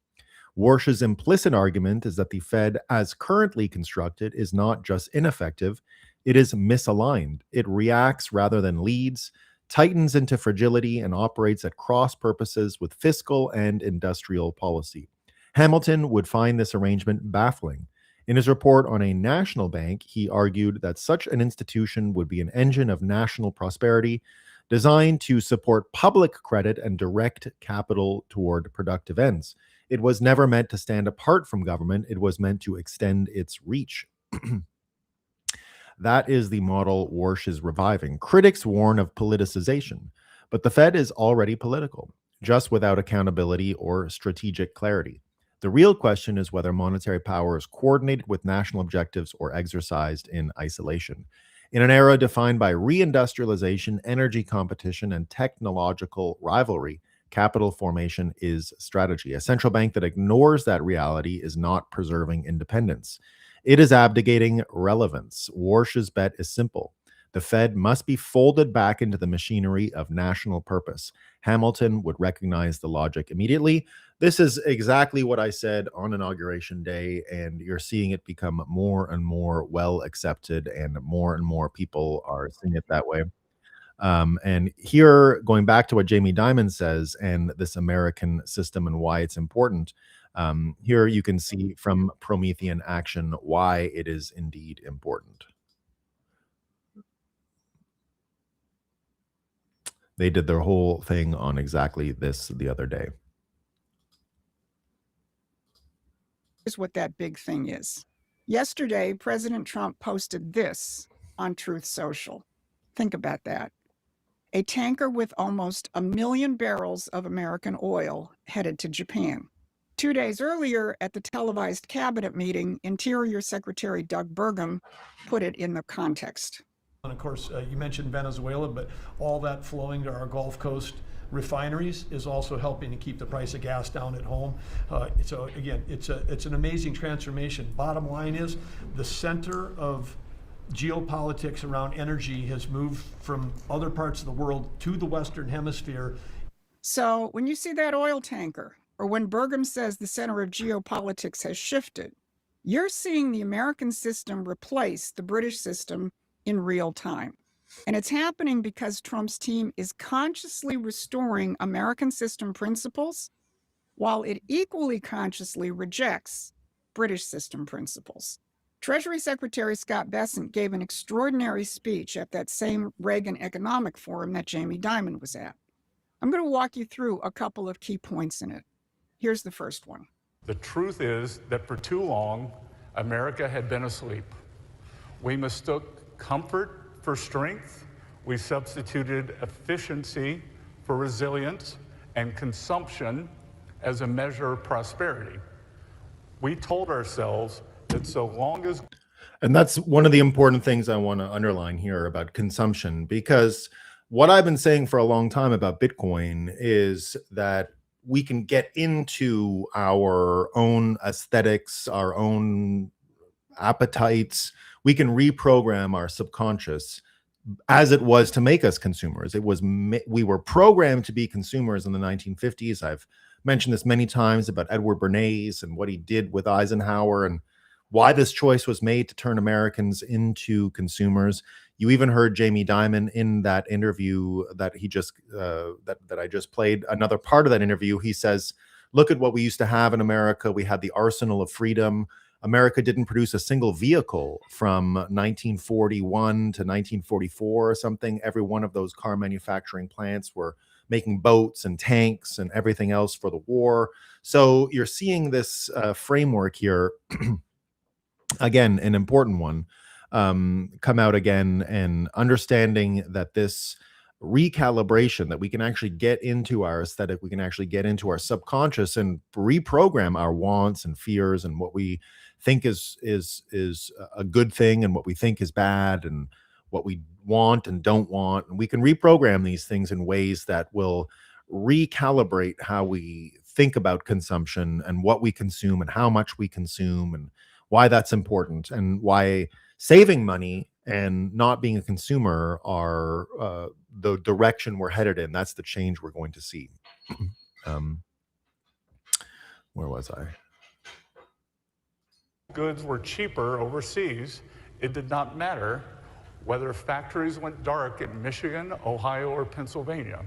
B: Warsh's implicit argument is that the Fed, as currently constructed, is not just ineffective, it is misaligned. It reacts rather than leads, tightens into fragility, and operates at cross purposes with fiscal and industrial policy. Hamilton would find this arrangement baffling. In his report on a national bank, he argued that such an institution would be an engine of national prosperity designed to support public credit and direct capital toward productive ends. It was never meant to stand apart from government. It was meant to extend its reach. That is the model Warsh is reviving. Critics warn of politicization, but the Fed is already political, just without accountability or strategic clarity. The real question is whether monetary power is coordinated with national objectives or exercised in isolation. In an era defined by reindustrialization, energy competition, and technological rivalry, capital formation is strategy. A central bank that ignores that reality is not preserving independence. It is abdicating relevance. Warsh's bet is simple. The Fed must be folded back into the machinery of national purpose. Hamilton would recognize the logic immediately. This is exactly what I said on Inauguration Day, and you're seeing it become more and more well accepted, and more people are seeing it that way. And here, going back to what Jamie Dimon says and this American system and why it's important, here you can see from Promethean action why it is indeed important. They did their whole thing on exactly this the other day.
E: Here's what that big thing is. Yesterday, President Trump posted this on Truth Social. Think about that. A tanker with almost 1 million barrels of American oil headed to Japan. 2 days earlier, at the televised cabinet meeting, Interior Secretary Doug Burgum put it in the context.
F: And of course, you mentioned Venezuela, but all that flowing to our Gulf Coast refineries is also helping to keep the price of gas down at home. So again, it's an amazing transformation. Bottom line is the center of geopolitics around energy has moved from other parts of the world to the Western Hemisphere.
E: So when you see that oil tanker, or when Burgum says the center of geopolitics has shifted, you're seeing the American system replace the British system in real time. And it's happening because Trump's team is consciously restoring American system principles, while it equally consciously rejects British system principles. Treasury Secretary Scott Bessent gave an extraordinary speech at that same Reagan Economic Forum that Jamie Dimon was at. I'm going to walk you through a couple of key points in it. Here's the first one.
G: The truth is that for too long, America had been asleep. We mistook comfort for strength. We substituted efficiency for resilience and consumption as a measure of prosperity. We told ourselves that so long as...
B: And that's one of the important things I want to underline here about consumption, because what I've been saying for a long time about Bitcoin is that we can get into our own aesthetics, our own appetites. We can reprogram our subconscious as it was to make us consumers. We were programmed to be consumers in the 1950s. I've mentioned this many times about Edward Bernays and what he did with Eisenhower and why this choice was made to turn Americans into consumers. You even heard Jamie Dimon in that interview that he just that I just played. Another part of that interview, he says, "Look at what we used to have in America. We had the arsenal of freedom. America didn't produce a single vehicle from 1941 to 1944 or something. Every one of those car manufacturing plants were making boats and tanks and everything else for the war." So you're seeing this framework here, again, an important one, come out again, and understanding that this recalibration, that we can actually get into our aesthetic, we can actually get into our subconscious and reprogram our wants and fears and what we think is a good thing and what we think is bad and what we want and don't want. And we can reprogram these things in ways that will recalibrate how we think about consumption and what we consume and how much we consume and why that's important and why saving money and not being a consumer are the direction we're headed in. That's the change we're going to see. Where was I?
G: Goods were cheaper overseas, it did not matter whether factories went dark in Michigan, Ohio, or Pennsylvania.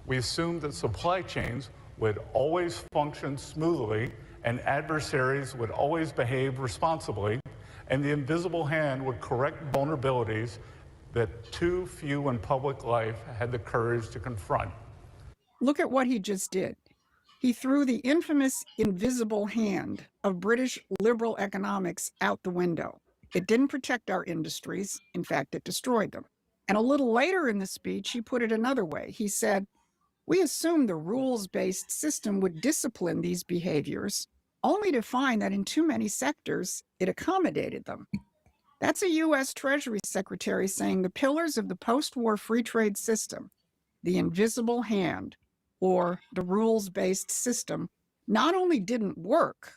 G: We assumed that supply chains would always function smoothly and adversaries would always behave responsibly, and the invisible hand would correct vulnerabilities that too few in public life had the courage to confront.
E: Look at what he just did. He threw the infamous invisible hand of British liberal economics out the window. It didn't protect our industries. In fact, it destroyed them. And a little later in the speech, he put it another way. He said, "We assumed the rules-based system would discipline these behaviors, only to find that in too many sectors, it accommodated them. That's a U.S. Treasury Secretary saying the pillars of the post-war free trade system, the invisible hand, or the rules-based system, not only didn't work,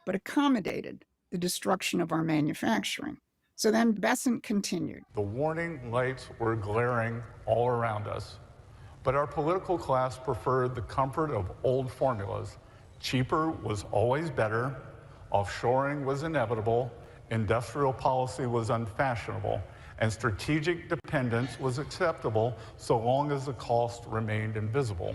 E: but accommodated the destruction of our manufacturing. So then Besant continued.
G: The warning lights were glaring all around us, but our political class preferred the comfort of old formulas. Cheaper was always better, offshoring was inevitable, industrial policy was unfashionable, and strategic dependence was acceptable so long as the cost remained invisible.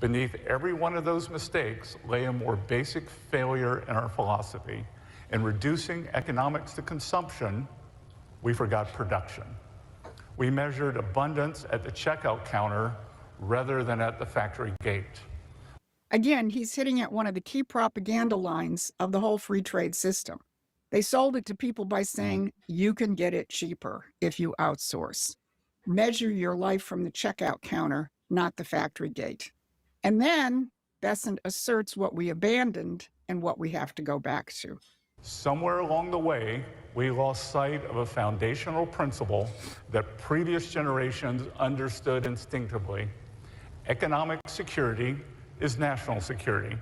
G: Beneath every one of those mistakes lay a more basic failure in our philosophy. In reducing economics to consumption, we forgot production. We measured abundance at the checkout counter rather than at the factory gate.
E: Again, he's hitting at one of the key propaganda lines of the whole free trade system. They sold it to people by saying, you can get it cheaper if you outsource. Measure your life from the checkout counter, not the factory gate. And then Besant asserts what we abandoned and what we have to go back to.
G: Somewhere along the way, we lost sight of a foundational principle that previous generations understood instinctively. Economic security is national security.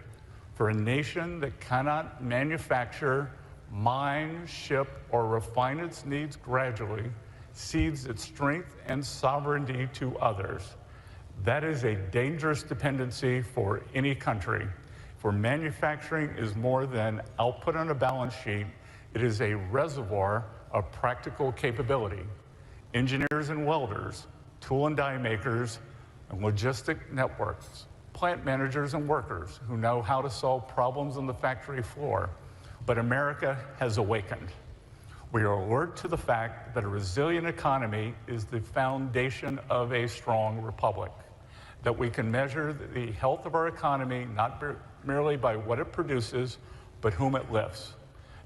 G: For a nation that cannot manufacture, mine, ship, or refine its needs gradually, cedes its strength and sovereignty to others. That is a dangerous dependency for any country. For manufacturing is more than output on a balance sheet, it is a reservoir of practical capability. Engineers and welders, tool and die makers, and logistic networks, plant managers and workers who know how to solve problems on the factory floor. But America has awakened. We are alert to the fact that a resilient economy is the foundation of a strong republic, that we can measure the health of our economy not merely by what it produces, but whom it lifts,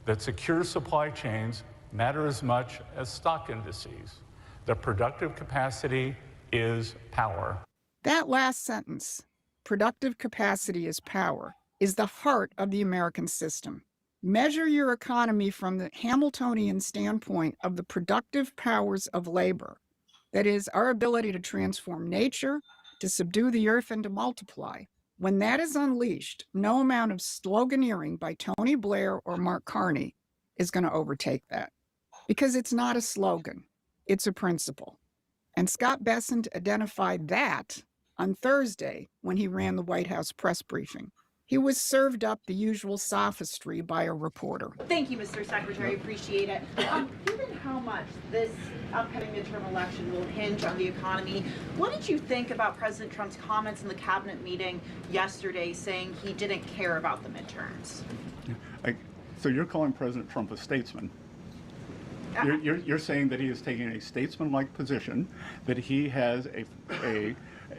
G: that secure supply chains matter as much as stock indices, that productive capacity is power.
E: That last sentence, productive capacity is power, is the heart of the American system. Measure your economy from the Hamiltonian standpoint of the productive powers of labor. That is, our ability to transform nature, to subdue the earth, and to multiply. When that is unleashed, no amount of sloganeering by Tony Blair or Mark Carney is going to overtake that. Because it's not a slogan, it's a principle. And Scott Besant identified that on Thursday when he ran the White House press briefing. He was served up the usual sophistry by a reporter.
H: Thank you, Mr. Secretary. Appreciate it. Given how much this upcoming midterm election will hinge on the economy, what did you think about President Trump's comments in the cabinet meeting yesterday saying he didn't care about the midterms?
I: So you're calling President Trump a statesman? You're saying that he is taking a statesman-like position, that he has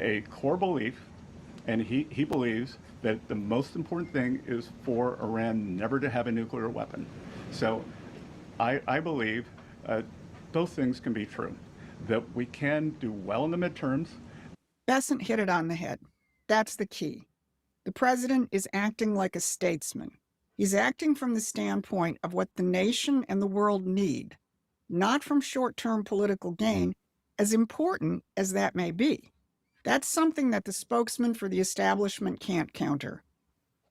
I: a core belief, and he believes that the most important thing is for Iran never to have a nuclear weapon. So I believe both things can be true, that we can do well in the midterms.
E: Besant hit it on the head. That's the key. The president is acting like a statesman. He's acting from the standpoint of what the nation and the world need, not from short-term political gain, as important as that may be. That's something that the spokesman for the establishment can't counter.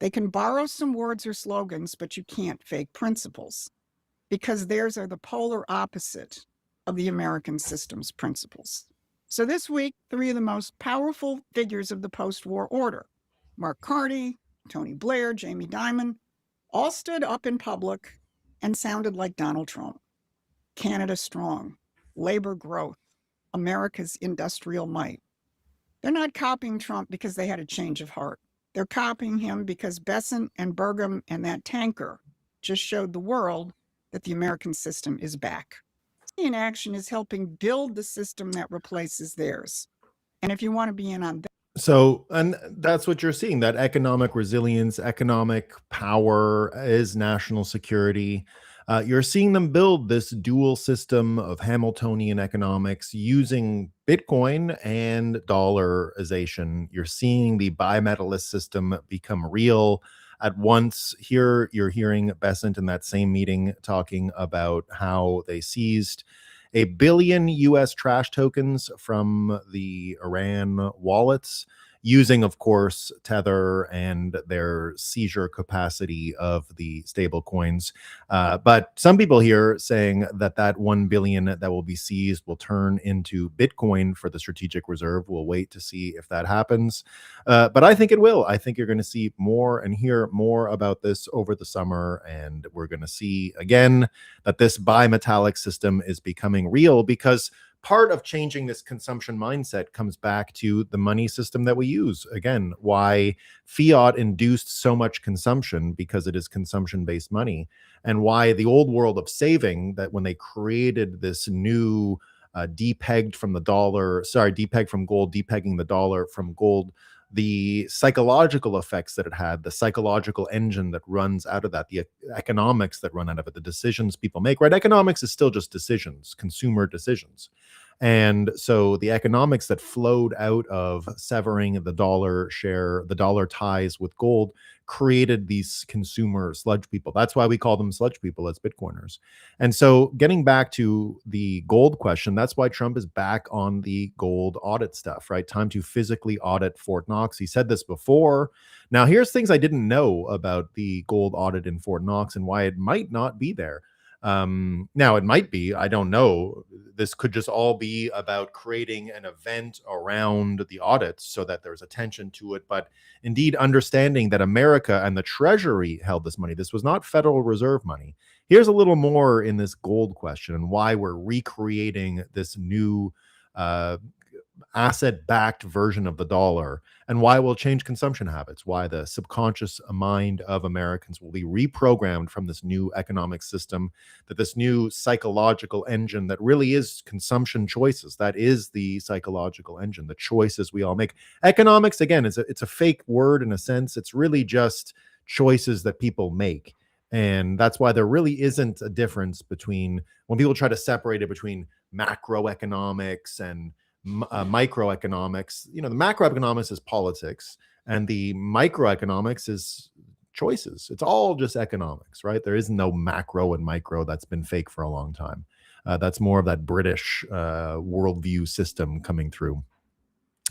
E: They can borrow some words or slogans, but you can't fake principles, because theirs are the polar opposite of the American system's principles. So this week, three of the most powerful figures of the post-war order, Mark Carney, Tony Blair, Jamie Dimon, all stood up in public and sounded like Donald Trump. Canada strong, labor growth, America's industrial might. They're not copying Trump because they had a change of heart. They're copying him because Besant and Burgum and that tanker just showed the world that the American system is back. In action is helping build the system that replaces theirs. And if you want to be in on that.
B: So, and that's what you're seeing, that economic resilience, economic power is national security. You're seeing them build this dual system of Hamiltonian economics using Bitcoin and dollarization. You're seeing the bimetalist system become real. At once, here you're hearing Besant in that same meeting talking about how they seized $1 billion US trash tokens from the Iran wallets, using, of course, Tether and their seizure capacity of the stable coins. But some people here saying that that 1 billion that will be seized will turn into Bitcoin for the strategic reserve. We'll wait to see if that happens. But I think it will. I think you're going to see more and hear more about this over the summer. And we're going to see again that this bimetallic system is becoming real, because part of changing this consumption mindset comes back to the money system that we use. Again, why fiat induced so much consumption, because it is consumption-based money, and why the old world of saving, that when they created this new depegged from the dollar, depegged from gold, depegging the dollar from gold, the psychological effects that it had, the psychological engine that runs out of that, the economics that run out of it, the decisions people make, right? Economics is still just decisions, consumer decisions. And so the economics that flowed out of severing the dollar share, the dollar ties with gold, created these consumer sludge people. That's why we call them sludge people as Bitcoiners. And so getting back to the gold question, that's why Trump is back on the gold audit stuff, right? Time to physically audit Fort Knox. He said this before. Now, here's things I didn't know about the gold audit in Fort Knox and why it might not be there. Now it might be, I don't know. This could just all be about creating an event around the audits so that there's attention to it. But indeed, understanding that America and the Treasury held this money. This was not Federal Reserve money. Here's a little more in this gold question and why we're recreating this new asset-backed version of the dollar, and why it will change consumption habits, why the subconscious mind of Americans will be reprogrammed from this new economic system, that this new psychological engine that really is consumption choices, that is the psychological engine, the choices we all make. Economics, again, it's a fake word in a sense. It's really just choices that people make. And that's why there really isn't a difference between, when people try to separate it between macroeconomics and microeconomics. You know, the macroeconomics is politics and the microeconomics is choices. It's all just economics, right? There is no macro and micro. That's been fake for a long time. That's more of that British worldview system coming through.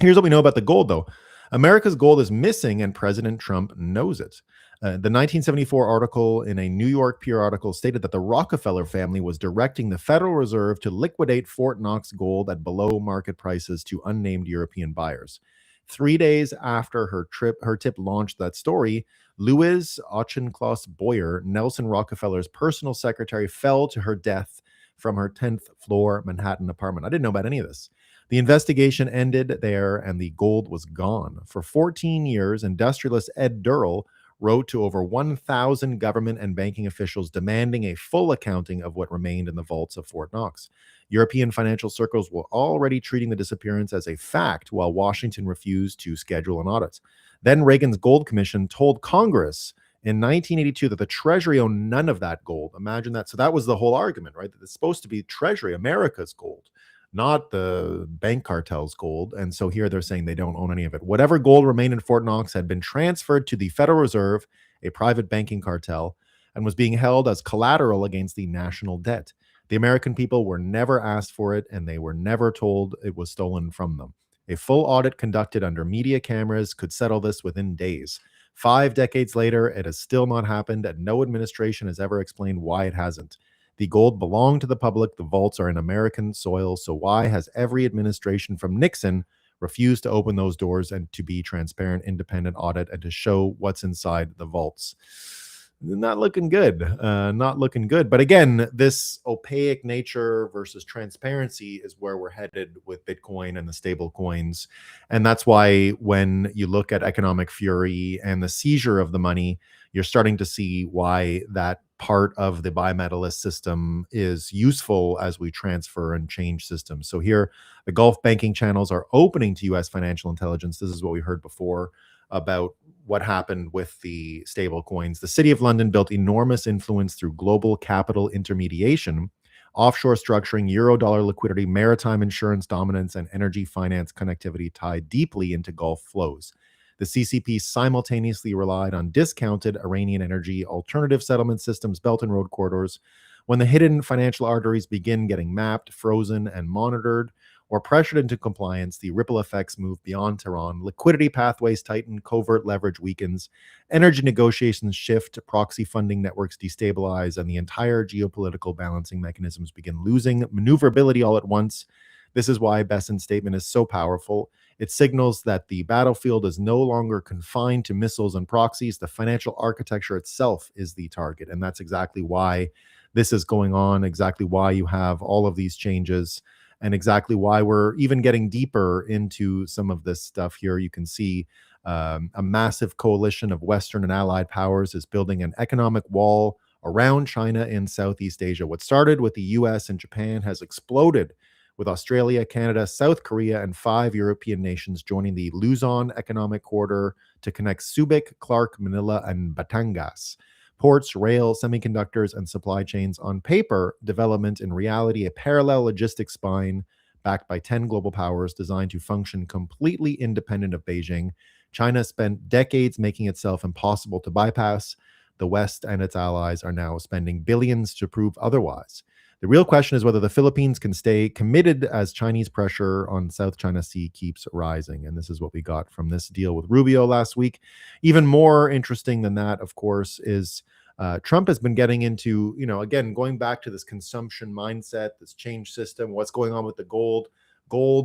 B: Here's what we know about the gold, though. America's gold is missing, and President Trump knows it. The 1974 article in a New York periodical stated that the Rockefeller family was directing the Federal Reserve to liquidate Fort Knox gold at below market prices to unnamed European buyers. 3 days after her tip launched that story, Louise Auchincloss Boyer, Nelson Rockefeller's personal secretary, fell to her death from her 10th floor Manhattan apartment. I didn't know about any of this. The investigation ended there and the gold was gone. For 14 years, industrialist Ed Durrell wrote to over 1,000 government and banking officials demanding a full accounting of what remained in the vaults of Fort Knox. European financial circles were already treating the disappearance as a fact, while Washington refused to schedule an audit. Then Reagan's Gold Commission told Congress in 1982 that the Treasury owned none of that gold. Imagine that. So that was the whole argument, right? That it's supposed to be Treasury, America's gold, not the bank cartel's gold. And so here they're saying they don't own any of it. Whatever gold remained in Fort Knox had been transferred to the Federal Reserve, a private banking cartel, and was being held as collateral against the national debt. The American people were never asked for it, and they were never told it was stolen from them. A full audit conducted under media cameras could settle this within days. 5 decades later, it has still not happened, and no administration has ever explained why it hasn't. The gold belonged to the public. The vaults are in American soil. So why has every administration from Nixon refused to open those doors and to be transparent, independent audit and to show what's inside the vaults? Not looking good. Not looking good. But again, this opaque nature versus transparency is where we're headed with Bitcoin and the stable coins. And that's why when you look at economic fury and the seizure of the money, you're starting to see why that part of the bimetallist system is useful as we transfer and change systems. So here, the Gulf banking channels are opening to U.S. financial intelligence. This is what we heard before about what happened with the stable coins. The City of London built enormous influence through global capital intermediation, offshore structuring, Eurodollar liquidity, maritime insurance dominance, and energy finance connectivity tied deeply into Gulf flows. The CCP simultaneously relied on discounted Iranian energy, alternative settlement systems, Belt and Road corridors. When the hidden financial arteries begin getting mapped, frozen, and monitored, or pressured into compliance, the ripple effects move beyond Tehran. Liquidity pathways tighten, covert leverage weakens, energy negotiations shift, proxy funding networks destabilize, and the entire geopolitical balancing mechanisms begin losing maneuverability all at once. This is why Besson's statement is so powerful. It signals that the battlefield is no longer confined to missiles and proxies. The financial architecture itself is the target. And that's exactly why this is going on, exactly why you have all of these changes, and exactly why we're even getting deeper into some of this stuff here. You can see a massive coalition of Western and allied powers is building an economic wall around China in Southeast Asia. What started with the US and Japan has exploded with Australia, Canada, South Korea, and 5 European nations joining the Luzon Economic Corridor to connect Subic, Clark, Manila, and Batangas. Ports, rail, semiconductors, and supply chains. On paper, development; in reality, a parallel logistics spine backed by 10 global powers designed to function completely independent of Beijing. China spent decades making itself impossible to bypass. The West and its allies are now spending billions to prove otherwise. The real question is whether the Philippines can stay committed as Chinese pressure on South China Sea keeps rising. And this is what we got from this deal with Rubio last week. Even more interesting than that, of course, is Trump has been getting into, again, going back to this consumption mindset, this change system, what's going on with the gold,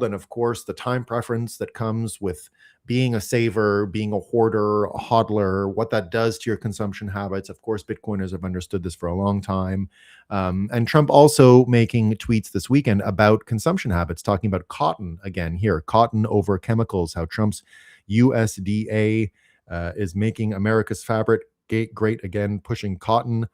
B: and of course, the time preference that comes with being a saver, being a hoarder, a hodler, what that does to your consumption habits. Of course, Bitcoiners have understood this for a long time. And Trump also making tweets this weekend about consumption habits, talking about cotton again here, cotton over chemicals, how Trump's USDA is making America's fabric great again, pushing cotton.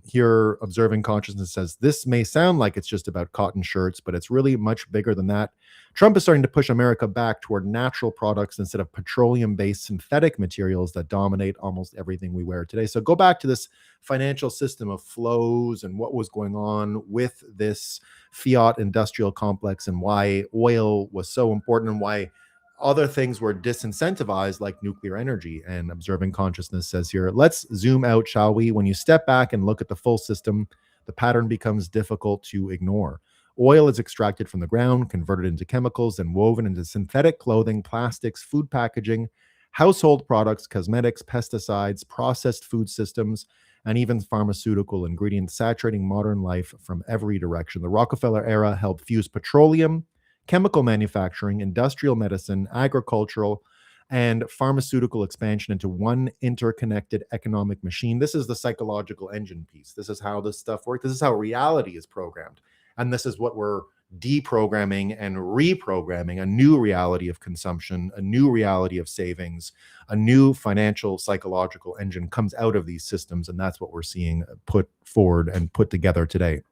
B: Here, Observing Consciousness says, this may sound like it's just about cotton shirts, but it's really much bigger than that. Trump is starting to push America back toward natural products instead of petroleum-based synthetic materials that dominate almost everything we wear today. So go back to this financial system of flows and what was going on with this fiat industrial complex and why oil was so important and why other things were disincentivized, like nuclear energy. And Observing Consciousness says here, let's zoom out, shall we? When you step back and look at the full system, the pattern becomes difficult to ignore. Oil is extracted from the ground, converted into chemicals, and woven into synthetic clothing, plastics, food packaging, household products, cosmetics, pesticides, processed food systems, and even pharmaceutical ingredients, saturating modern life from every direction. The Rockefeller era helped fuse petroleum, chemical manufacturing, industrial medicine, agricultural, and pharmaceutical expansion into one interconnected economic machine. This is the psychological engine piece. This is how this stuff works. This is how reality is programmed. And this is what we're deprogramming and reprogramming, a new reality of consumption, a new reality of savings, a new financial psychological engine comes out of these systems. And that's what we're seeing put forward and put together today.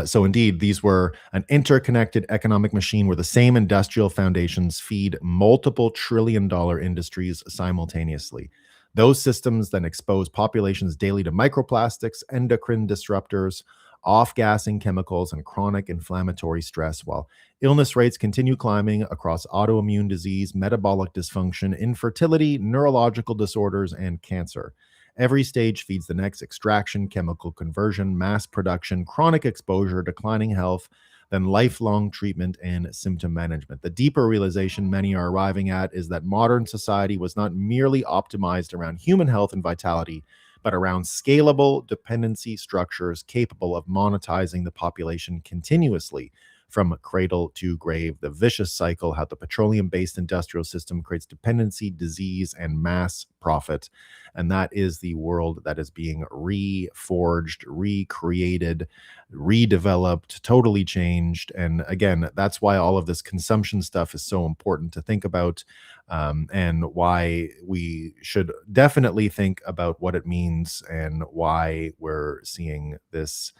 B: So indeed, these were an interconnected economic machine where the same industrial foundations feed multiple trillion-dollar industries simultaneously. Those systems then expose populations daily to microplastics, endocrine disruptors, off-gassing chemicals, and chronic inflammatory stress, while illness rates continue climbing across autoimmune disease, metabolic dysfunction, infertility, neurological disorders, and cancer. Every stage feeds the next: extraction, chemical conversion, mass production, chronic exposure, declining health, then lifelong treatment and symptom management. The deeper realization many are arriving at is that modern society was not merely optimized around human health and vitality, but around scalable dependency structures capable of monetizing the population continuously from cradle to grave. The vicious cycle, how the petroleum-based industrial system creates dependency, disease, and mass profit. And that is the world that is being reforged, recreated, redeveloped, totally changed. And again, that's why all of this consumption stuff is so important to think about, and why we should definitely think about what it means and why we're seeing this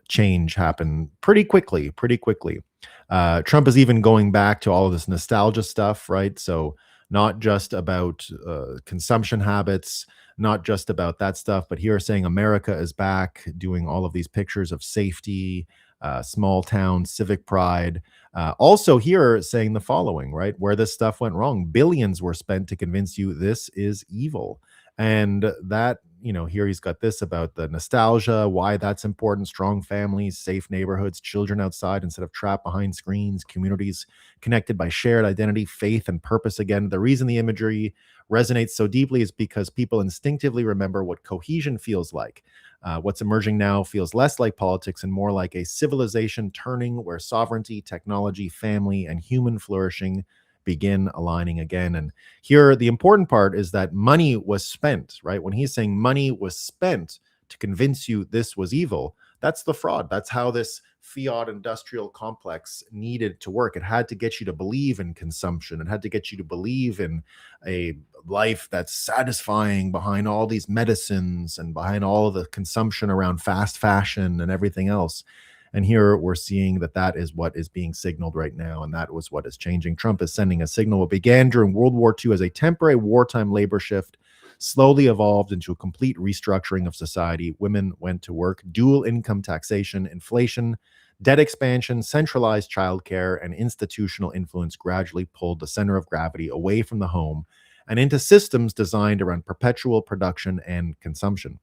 B: change happen pretty quickly. Trump is even going back to all of this nostalgia stuff, right? So not just about consumption habits, not just about that stuff, but here saying America is back, doing all of these pictures of safety, small town civic pride. Also here saying the following, right? Where this stuff went wrong. Billions were spent to convince you this is evil. And that, here he's got this about the nostalgia, why that's important, strong families, safe neighborhoods, children outside instead of trapped behind screens, communities connected by shared identity, faith, and purpose. Again, the reason the imagery resonates so deeply is because people instinctively remember what cohesion feels like. What's emerging now feels less like politics and more like a civilization turning where sovereignty, technology, family, and human flourishing begin aligning again. And here, the important part is that money was spent, right? When he's saying money was spent to convince you this was evil, that's the fraud. That's how this fiat industrial complex needed to work. It had to get you to believe in consumption. It had to get you to believe in a life that's satisfying behind all these medicines and behind all of the consumption around fast fashion and everything else. And here we're seeing that that is what is being signaled right now. And that was what is changing. Trump is sending a signal. What began during World War II as a temporary wartime labor shift slowly evolved into a complete restructuring of society. Women went to work, dual income taxation, inflation, debt expansion, centralized childcare, and institutional influence gradually pulled the center of gravity away from the home and into systems designed around perpetual production and consumption.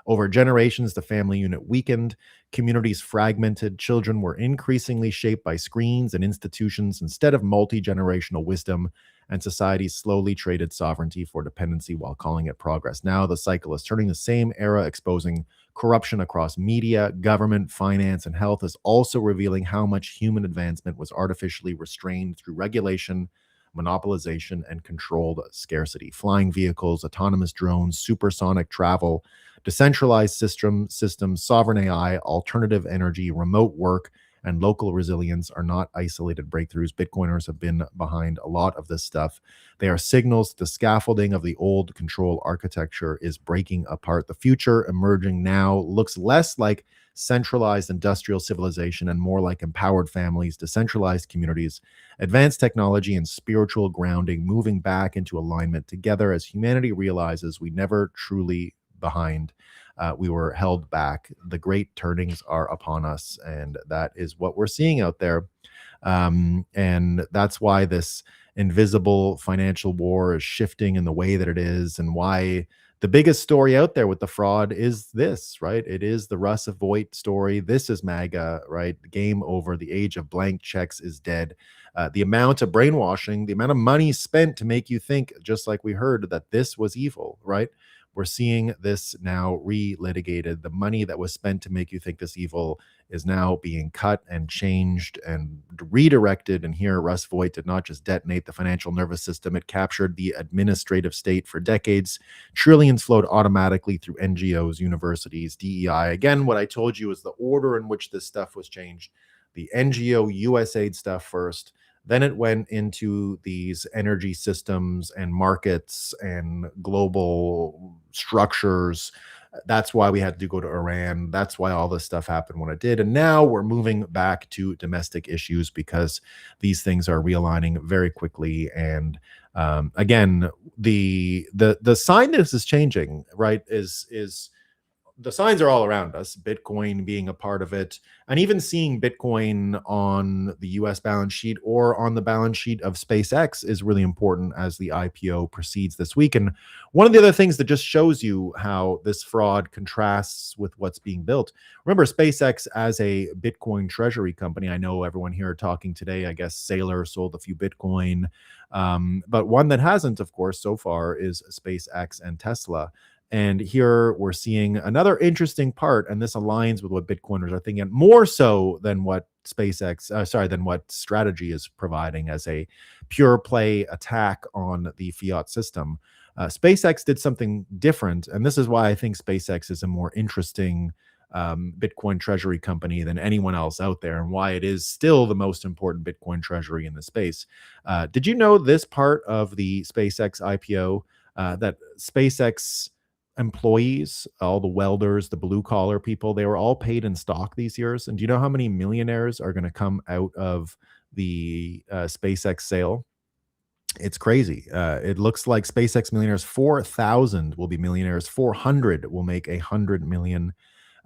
B: Over generations, the family unit weakened, communities fragmented, children were increasingly shaped by screens and institutions instead of multi-generational wisdom, and societies slowly traded sovereignty for dependency while calling it progress. Now the cycle is turning. The same era exposing corruption across media, government, finance, and health is also revealing how much human advancement was artificially restrained through regulation, monopolization, and controlled scarcity. Flying vehicles, autonomous drones, supersonic travel, decentralized systems, sovereign AI, alternative energy, remote work, and local resilience are not isolated breakthroughs. Bitcoiners have been behind a lot of this stuff. They are signals the scaffolding of the old control architecture is breaking apart. The future emerging now looks less like centralized industrial civilization and more like empowered families, decentralized communities, advanced technology, and spiritual grounding moving back into alignment together as humanity realizes we never truly behind. We were held back. The great turnings are upon us, and that is what we're seeing out there. And that's why this invisible financial war is shifting in the way that it is, and why the biggest story out there with the fraud is this, right? It is the Russ of Voigt story. This is MAGA, right? Game over. The age of blank checks is dead. The amount of brainwashing, the amount of money spent to make you think, just like we heard, that this was evil, right? We're seeing this now relitigated. The money that was spent to make you think this evil is now being cut and changed and redirected. And here, Russ Voigt did not just detonate the financial nervous system, it captured the administrative state for decades. Trillions flowed automatically through NGOs, universities, DEI. Again, what I told you is the order in which this stuff was changed. The NGO USAID stuff first. Then it went into these energy systems and markets and global structures. That's why we had to go to Iran. That's why all this stuff happened when it did. And now we're moving back to domestic issues because these things are realigning very quickly. And again, the sign that this is changing, right, is the signs are all around us, Bitcoin being a part of it, and even seeing Bitcoin on the US balance sheet or on the balance sheet of SpaceX is really important as the IPO proceeds this week. And one of the other things that just shows you how this fraud contrasts with what's being built. Remember, SpaceX as a Bitcoin treasury company, I know everyone here talking today, I guess Saylor sold a few Bitcoin, but one that hasn't, of course, so far is SpaceX and Tesla. And here we're seeing another interesting part, and this aligns with what Bitcoiners are thinking, more so than what than what Strategy is providing as a pure play attack on the fiat system. SpaceX did something different, and this is why I think SpaceX is a more interesting Bitcoin treasury company than anyone else out there, and why it is still the most important Bitcoin treasury in the space. Did you know this part of the SpaceX IPO, that SpaceX employees, all the welders, the blue collar people, they were all paid in stock these years? And do you know how many millionaires are going to come out of the SpaceX sale? It's crazy. It looks like SpaceX millionaires, 4,000 will be millionaires. 400 will make 100 million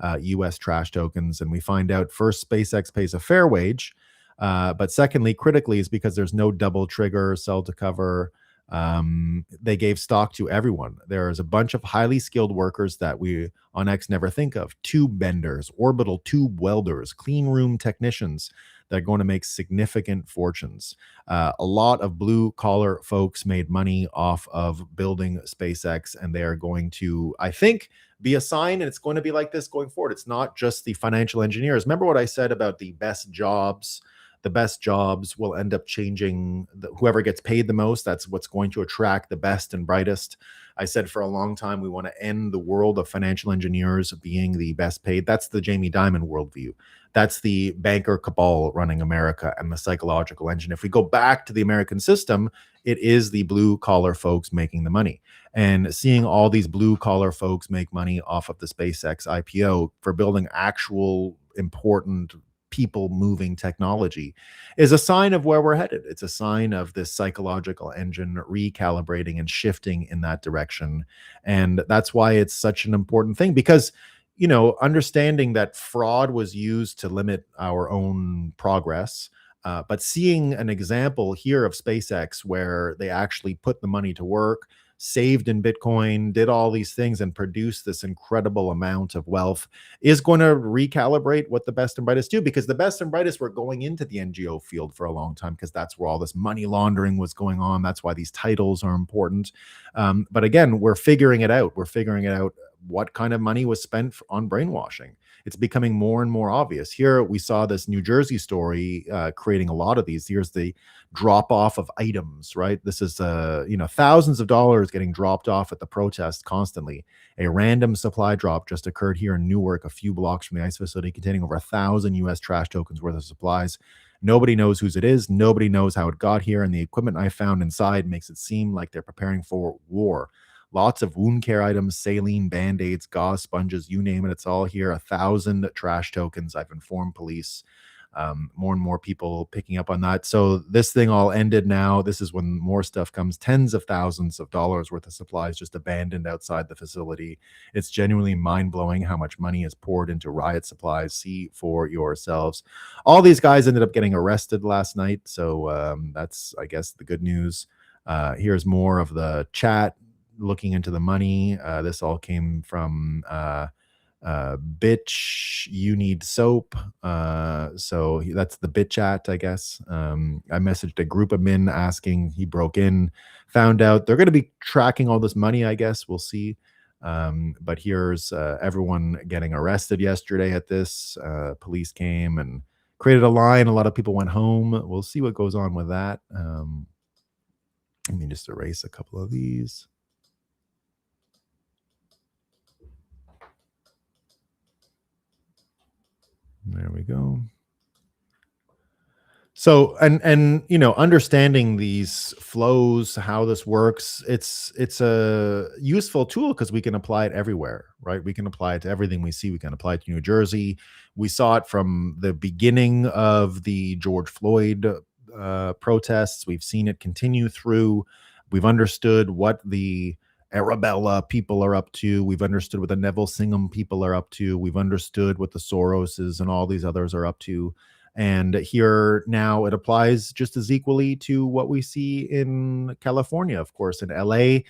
B: US trash tokens. And we find out first, SpaceX pays a fair wage. But secondly, critically, is because there's no double trigger, sell to cover. They gave stock to everyone. There's a bunch of highly skilled workers that we on X never think of: tube benders, orbital tube welders, clean room technicians that are going to make significant fortunes. A lot of blue collar folks made money off of building SpaceX, and they are going to, I think, be a sign, and it's going to be like this going forward. It's not just the financial engineers. Remember what I said about the best jobs? The best jobs will end up changing. Whoever gets paid the most, that's what's going to attract the best and brightest. I said for a long time, we want to end the world of financial engineers being the best paid. That's the Jamie Dimon worldview. That's the banker cabal running America and the psychological engine. If we go back to the American system, it is the blue collar folks making the money. And seeing all these blue collar folks make money off of the SpaceX IPO for building actual important people moving technology is a sign of where we're headed. It's a sign of this psychological engine recalibrating and shifting in that direction. And that's why it's such an important thing, because understanding that fraud was used to limit our own progress, but seeing an example here of SpaceX where they actually put the money to work, saved in Bitcoin, did all these things, and produced this incredible amount of wealth is going to recalibrate what the best and brightest do, because the best and brightest were going into the NGO field for a long time because that's where all this money laundering was going on. That's why these titles are important. But again, we're figuring it out. We're figuring it out what kind of money was spent on brainwashing. It's becoming more and more obvious. Here we saw this New Jersey story creating a lot of these. Here's the drop off of items, right? This is thousands of dollars getting dropped off at the protest constantly. A random supply drop just occurred here in Newark, a few blocks from the ICE facility, containing over 1,000 US trash tokens worth of supplies. Nobody knows whose it is. Nobody knows how it got here. And the equipment I found inside makes it seem like they're preparing for war. Lots of wound care items, saline, Band-Aids, gauze, sponges, you name it, it's all here. 1,000 trash tokens. I've informed police. More and more people picking up on that. So this thing all ended now. This is when more stuff comes. Tens of thousands of dollars worth of supplies just abandoned outside the facility. It's genuinely mind-blowing how much money is poured into riot supplies. See for yourselves. All these guys ended up getting arrested last night. So that's, I guess, the good news. Here's more of the chat looking into the money. This all came from bitch, you need soap. So that's the bit chat, I guess. I messaged a group of men asking. He broke in, found out they're going to be tracking all this money, I guess. We'll see. But here's everyone getting arrested yesterday at this. Police came and created a line. A lot of people went home. We'll see what goes on with that. Let me just erase a couple of these. There we go. So, and understanding these flows, how this works, it's a useful tool because we can apply it everywhere, right? We can apply it to everything we see. We can apply it to New Jersey. We saw it from the beginning of the George Floyd protests. We've seen it continue through. We've understood what the Arabella people are up to. We've understood what the Neville Singham people are up to. We've understood what the Soroses and all these others are up to. And here now it applies just as equally to what we see in California. Of course, in LA,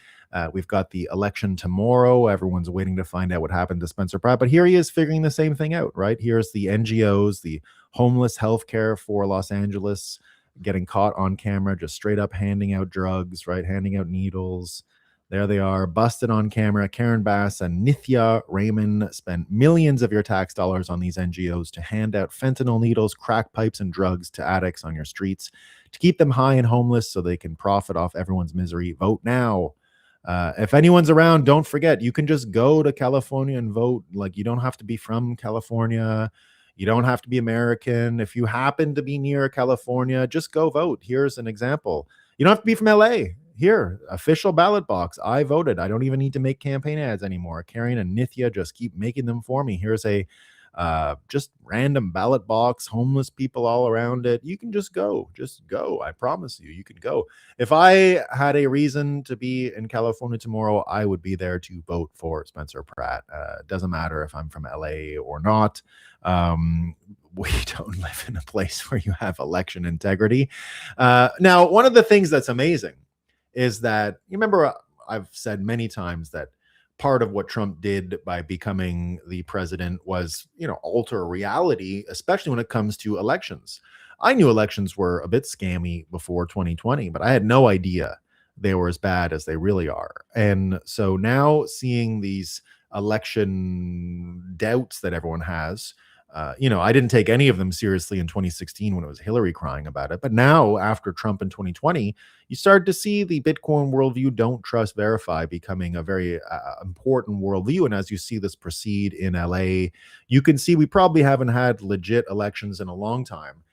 B: we've got the election tomorrow. Everyone's waiting to find out what happened to Spencer Pratt. But here he is figuring the same thing out, right? Here's the NGOs, the homeless healthcare for Los Angeles, getting caught on camera, just straight up handing out drugs, right? Handing out needles. There they are, busted on camera. Karen Bass and Nithya Raymond spent millions of your tax dollars on these NGOs to hand out fentanyl needles, crack pipes, and drugs to addicts on your streets to keep them high and homeless so they can profit off everyone's misery. Vote now. If anyone's around, don't forget, you can just go to California and vote. Like, you don't have to be from California. You don't have to be American. If you happen to be near California, just go vote. Here's an example. You don't have to be from LA. Here, official ballot box. I voted. I don't even need to make campaign ads anymore. Karen and Nithya just keep making them for me. Here's a just random ballot box, homeless people all around it. You can just go. I promise you, you can go. If I had a reason to be in California tomorrow, I would be there to vote for Spencer Pratt. It doesn't matter if I'm from LA or not. We don't live in a place where you have election integrity. Now, one of the things that's amazing is that, you remember, I've said many times that part of what Trump did by becoming the president was, alter reality, especially when it comes to elections. I knew elections were a bit scammy before 2020, but I had no idea they were as bad as they really are. And so now seeing these election doubts that everyone has, I didn't take any of them seriously in 2016 when it was Hillary crying about it. But now, after Trump in 2020, you start to see the Bitcoin worldview, don't trust, verify, becoming a very important worldview. And as you see this proceed in LA, you can see we probably haven't had legit elections in a long time.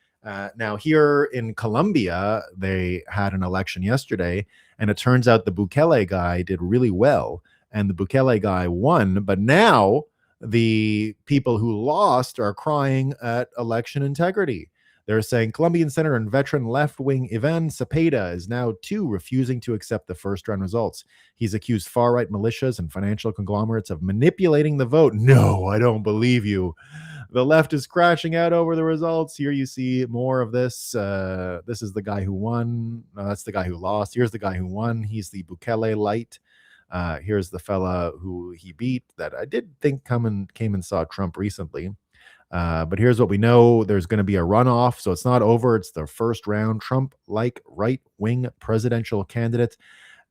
B: Now, here in Colombia, they had an election yesterday, and it turns out the Bukele guy did really well, and the Bukele guy won. But now the people who lost are crying at election integrity. They're saying Colombian senator and veteran left-wing Ivan Cepeda is now too refusing to accept the first-round results. He's accused far-right militias and financial conglomerates of manipulating the vote. No, I don't believe you. The left is crashing out over the results. Here you see more of this. This is the guy who won. No, that's the guy who lost. Here's the guy who won. He's the Bukele light. Here's the fella who he beat that I did think came and saw Trump recently. But here's what we know. There's going to be a runoff, so it's not over. It's the first round. Trump-like right-wing presidential candidate,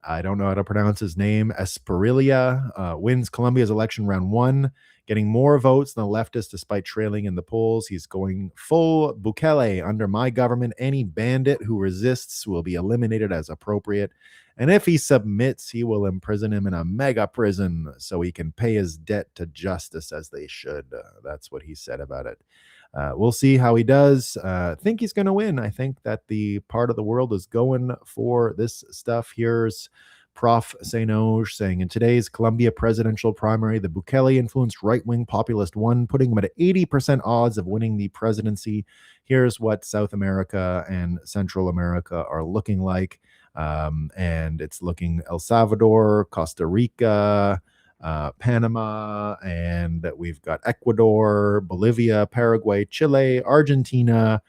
B: I don't know how to pronounce his name, Espriella, wins Colombia's election round 1, getting more votes than the leftist despite trailing in the polls. He's going full Bukele. Under my government, any bandit who resists will be eliminated as appropriate. And if he submits, he will imprison him in a mega prison so he can pay his debt to justice as they should. That's what he said about it. We'll see how he does. I think he's going to win. I think that the part of the world is going for this stuff. Here's Prof. Sainoj saying, in today's Colombia presidential primary, the Bukele-influenced right-wing populist won, putting him at 80% odds of winning the presidency. Here's what South America and Central America are looking like. And it's looking El Salvador, Costa Rica, Panama, and we've got Ecuador, Bolivia, Paraguay, Chile, Argentina.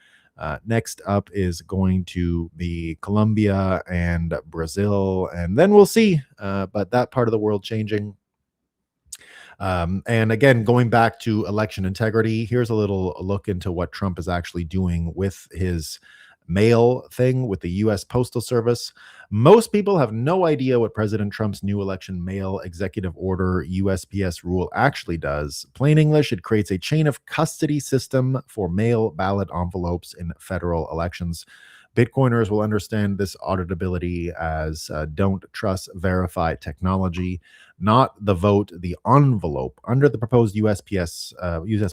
B: Next up is going to be Colombia and Brazil, and then we'll see. But that part of the world changing. And again, going back to election integrity, here's a little look into what Trump is actually doing with his mail thing with the U.S. Postal Service. Most people have no idea what President Trump's new election mail executive order USPS rule actually does. Plain English, it creates a chain of custody system for mail ballot envelopes in federal elections. Bitcoiners will understand this auditability as don't trust, verify technology, not the vote, the envelope. Under the proposed US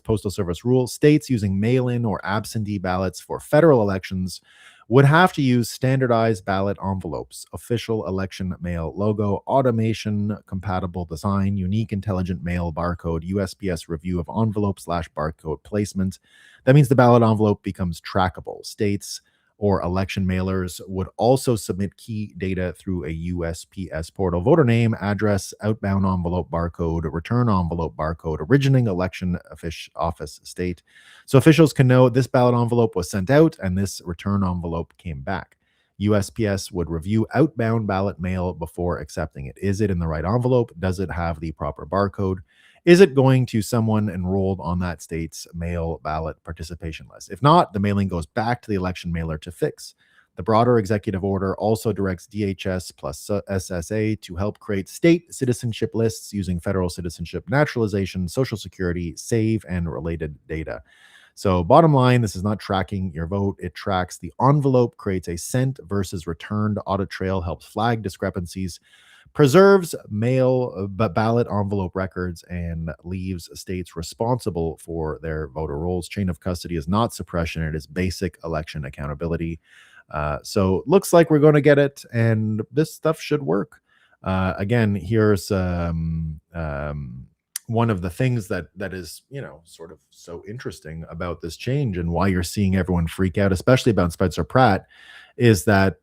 B: Postal Service rule, states using mail-in or absentee ballots for federal elections would have to use standardized ballot envelopes, official election mail logo, automation compatible design, unique intelligent mail barcode, USPS review of envelope/barcode placement. That means the ballot envelope becomes trackable. States or election mailers would also submit key data through a USPS portal: voter name, address, outbound envelope barcode, return envelope barcode, originating election office state. So officials can know this ballot envelope was sent out and this return envelope came back. USPS would review outbound ballot mail before accepting it. Is it in the right envelope? Does it have the proper barcode? Is it going to someone enrolled on that state's mail ballot participation list? If not, the mailing goes back to the election mailer to fix. The broader executive order also directs DHS plus SSA to help create state citizenship lists using federal citizenship naturalization, Social Security, SAVE, and related data. So bottom line, this is not tracking your vote. It tracks the envelope, creates a sent versus returned audit trail, helps flag discrepancies, preserves mail ballot envelope records, and leaves states responsible for their voter rolls. Chain of custody is not suppression. It is basic election accountability. So looks like we're going to get it, and this stuff should work. Again, here's one of the things that is, you know, sort of so interesting about this change and why you're seeing everyone freak out, especially about Spencer Pratt, is that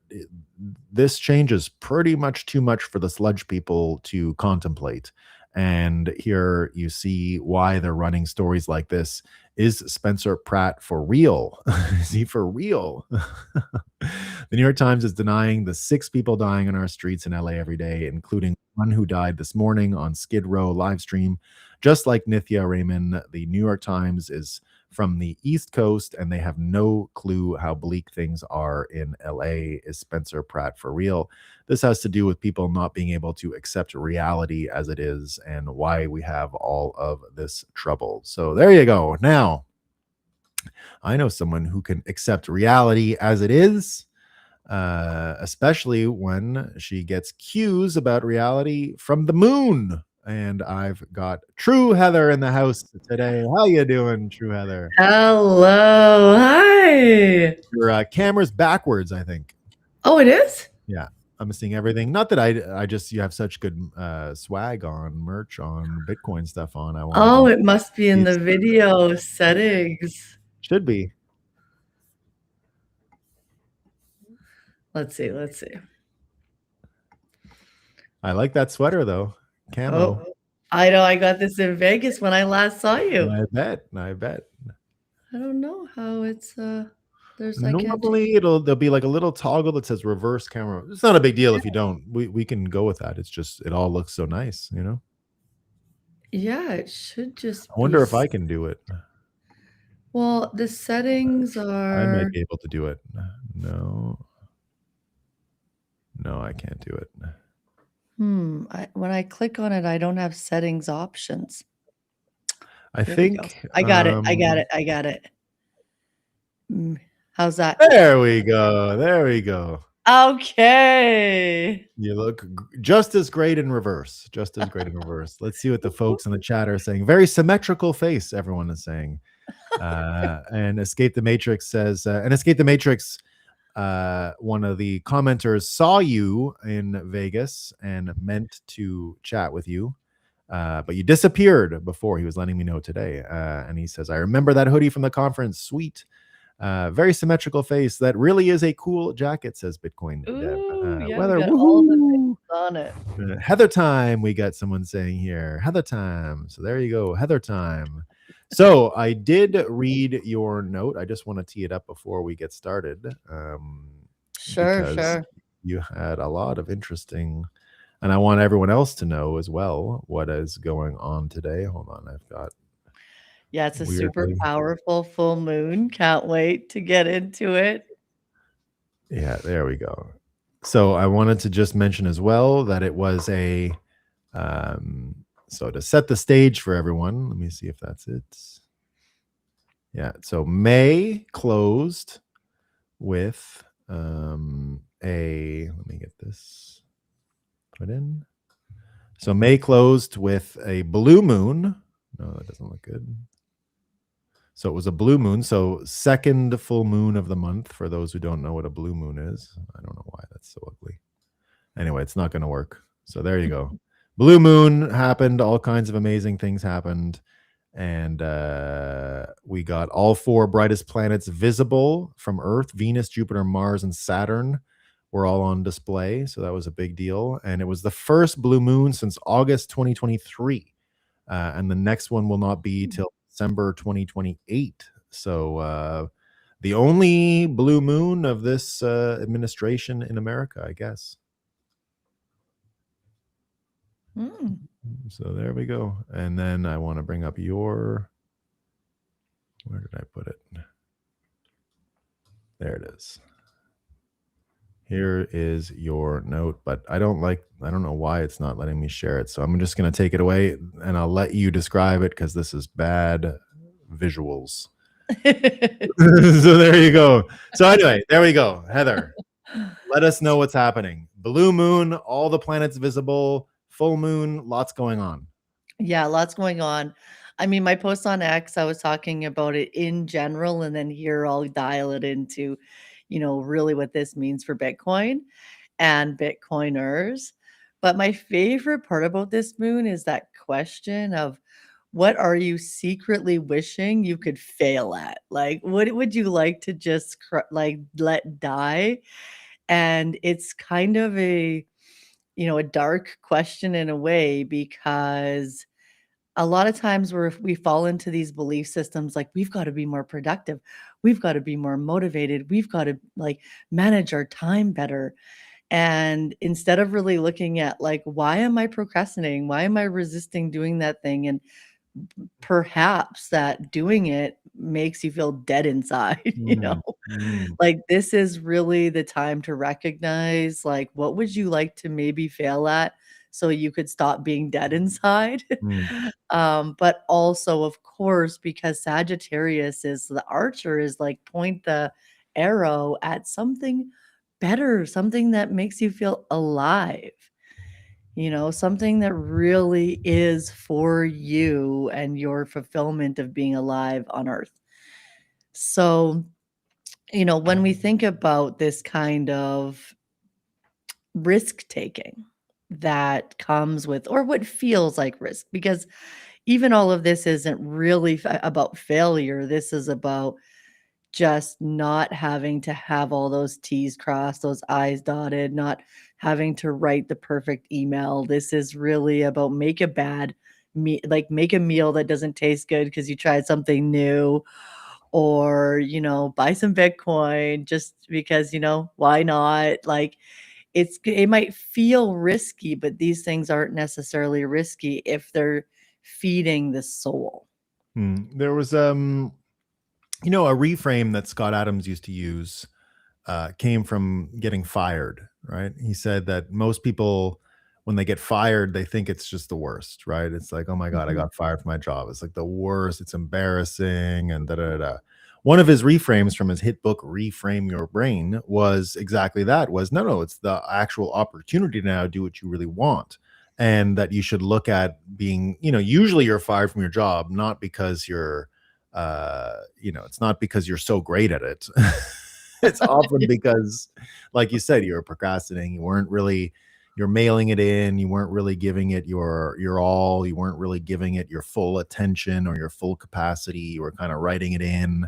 B: this change is pretty much too much for the sludge people to contemplate. And here you see why they're running stories like this. Is Spencer Pratt for real? Is he for real? The New York Times is denying the 6 people dying on our streets in LA every day, including one who died this morning on Skid Row live stream. Just like Nithya Raymond, the New York Times is from the East Coast and they have no clue how bleak things are in LA. Is Spencer Pratt for real? This has to do with people not being able to accept reality as it is and why we have all of this trouble. So there you go. Now, I know someone who can accept reality as it is, especially when she gets cues about reality from the moon. And I've got True Heather in the house today. How you doing, True Heather?
J: Hello. Hi.
B: Your camera's backwards, I think.
J: Oh, it is?
B: Yeah. I'm seeing everything. Not that I just, you have such good swag on, merch on, Bitcoin stuff on.
J: Oh, it must be in the video settings.
B: Should be.
J: Let's see. Let's see.
B: I like that sweater though. Camo.
J: Oh, I know. I got this in Vegas when I last saw you.
B: I bet. I
J: don't know how it's there's
B: normally there'll be like a little toggle that says reverse camera. It's not a big deal if you don't. We can go with that. It's just it all looks so nice, you know.
J: Yeah, it should just
B: I wonder if I can do it.
J: Well, the settings are
B: I might be able to do it. No, I can't do it.
J: When I click on it, I don't have settings options.
B: I think
J: I got it. I got it. How's that?
B: There we go.
J: Okay.
B: You look just as great in reverse. Let's see what the folks in the chat are saying. Very symmetrical face, everyone is saying. And Escape the Matrix says, one of the commenters saw you in Vegas and meant to chat with you, but you disappeared before. He was letting me know today. And he says, I remember that hoodie from the conference. Sweet. Very symmetrical face. That really is a cool jacket, says Bitcoin.
J: Ooh, yeah,
B: Weather,
J: we got all the things on it.
B: Heather time, we got someone saying here. Heather time. So there you go. Heather time. So I did read your note. I just want to tee it up before we get started.
J: Sure.
B: You had a lot of interesting, and I want everyone else to know as well what is going on today. Hold on, I've got.
J: Yeah, it's a super powerful full moon. Can't wait to get into it.
B: Yeah, there we go. So I wanted to just mention as well that it was a so to set the stage for everyone, let me see if that's it. Yeah, so May closed with let me get this put in. So May closed with a blue moon. No, that doesn't look good. So it was a blue moon. So second full moon of the month, for those who don't know what a blue moon is. I don't know why that's so ugly. Anyway, it's not going to work. So there you go. Blue moon happened. All kinds of amazing things happened. And we got all 4 brightest planets visible from Earth. Venus, Jupiter, Mars, and Saturn were all on display. So that was a big deal. And it was the first blue moon since August 2023. And the next one will not be till December 2028. So the only blue moon of this administration in America, I guess. So there we go. And then I want to bring up your, where did I put it? There it is. Here is your note, but I don't know why it's not letting me share it. So I'm just going to take it away and I'll let you describe it because this is bad visuals. So there you go. So anyway, there we go. Heather, let us know what's happening. Blue moon, all the planets visible, full moon, lots going on.
J: Yeah, lots going on. I mean, my post on X, I was talking about it in general, and then here I'll dial it into, really what this means for Bitcoin and Bitcoiners. But my favorite part about this moon is that question of what are you secretly wishing you could fail at? Like, what would you like to just like let die? And it's kind of a, a dark question in a way, because a lot of times we fall into these belief systems like we've got to be more productive, we've got to be more motivated, we've got to like manage our time better. And instead of really looking at like, why am I procrastinating? Why am I resisting doing that thing? And perhaps that doing it makes you feel dead inside, like this is really the time to recognize like what would you like to maybe fail at so you could stop being dead inside. But also, of course, because Sagittarius is the archer, is like point the arrow at something better, something that makes you feel alive, something that really is for you and your fulfillment of being alive on earth. So, when we think about this kind of risk taking that comes with, or what feels like risk, because even all of this isn't really about failure. This is about just not having to have all those T's crossed, those I's dotted, not having to write the perfect email. This is really about make a meal that doesn't taste good because you tried something new, or, buy some Bitcoin just because, why not? Like it might feel risky, but these things aren't necessarily risky if they're feeding the soul.
B: There was a reframe that Scott Adams used to use came from getting fired, right? He said that most people, when they get fired, they think it's just the worst, right? It's like, oh my God, I got fired from my job. It's like the worst. It's embarrassing and da da da. One of his reframes from his hit book, Reframe Your Brain, was exactly that, was no, it's the actual opportunity to now do what you really want. And that you should look at being, usually you're fired from your job, not because you're, it's not because you're so great at it. It's often because, like you said, you were procrastinating. You're mailing it in. You weren't really giving it your all. You weren't really giving it your full attention or your full capacity. You were kind of writing it in.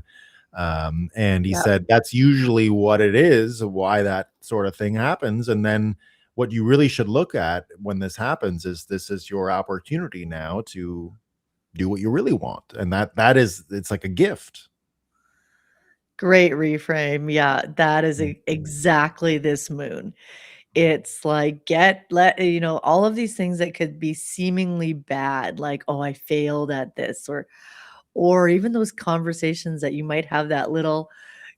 B: And he said that's usually what it is, why that sort of thing happens. And then what you really should look at when this happens is this is your opportunity now to do what you really want. And it's like a gift.
J: Great reframe. Yeah, that is exactly this moon. It's like all of these things that could be seemingly bad, like, oh, I failed at this, or even those conversations that you might have that little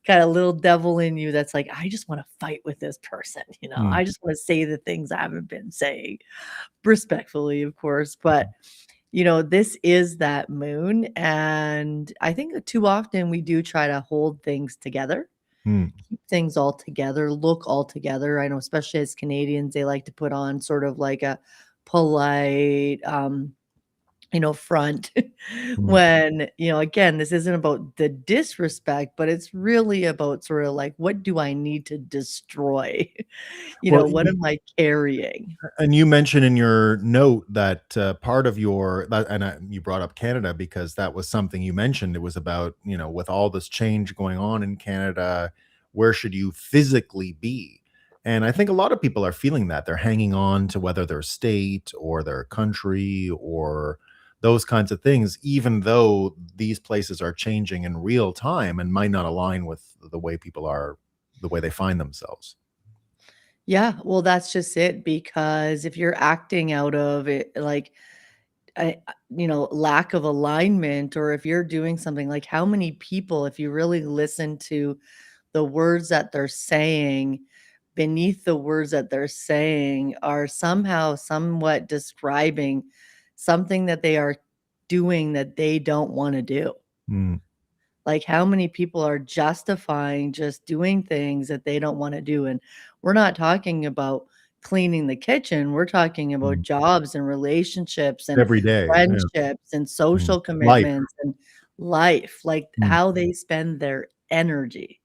J: devil in you that's like, I just want to fight with this person, I just want to say the things I haven't been saying, respectfully, of course. But this is that moon. And I think too often we do try to hold things together, keep things all together, look all together. I know, especially as Canadians, they like to put on sort of like a polite, front when, again, this isn't about the disrespect, but it's really about sort of like, what do I need to destroy? What am I carrying?
B: And you mentioned in your note that part of you brought up Canada because that was something you mentioned. It was about, with all this change going on in Canada, where should you physically be? And I think a lot of people are feeling that. They're hanging on to whether their state or their country or those kinds of things, even though these places are changing in real time and might not align with the way the way they find themselves.
J: Yeah, well, that's just it. Because if you're acting out of it, like, lack of alignment, or if you're doing something like, how many people, if you really listen to the words that they're saying, beneath the words that they're saying are somehow somewhat describing something that they are doing that they don't want to do. Like, how many people are justifying just doing things that they don't want to do? And we're not talking about cleaning the kitchen. We're talking about jobs and relationships and
B: Every day.
J: friendships and social commitments and life, like how they spend their energy.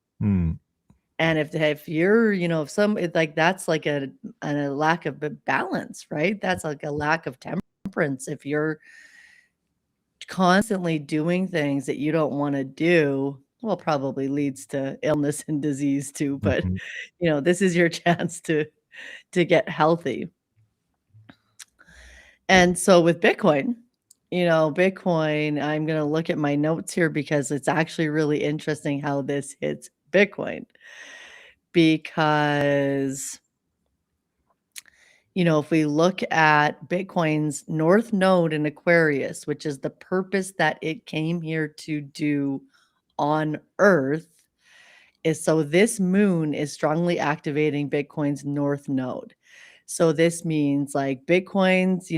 J: And if you're, if some it's like that's like a lack of balance, right? That's like a lack of temperance. If you're constantly doing things that you don't want to do, well, probably leads to illness and disease too. But
B: Mhm.
J: this is your chance to get healthy. And so with Bitcoin, Bitcoin, I'm going to look at my notes here because it's actually really interesting how this hits Bitcoin. Because, if we look at Bitcoin's North Node in Aquarius, which is the purpose that it came here to do on Earth, is so this moon is strongly activating Bitcoin's North Node. So this means like Bitcoin's,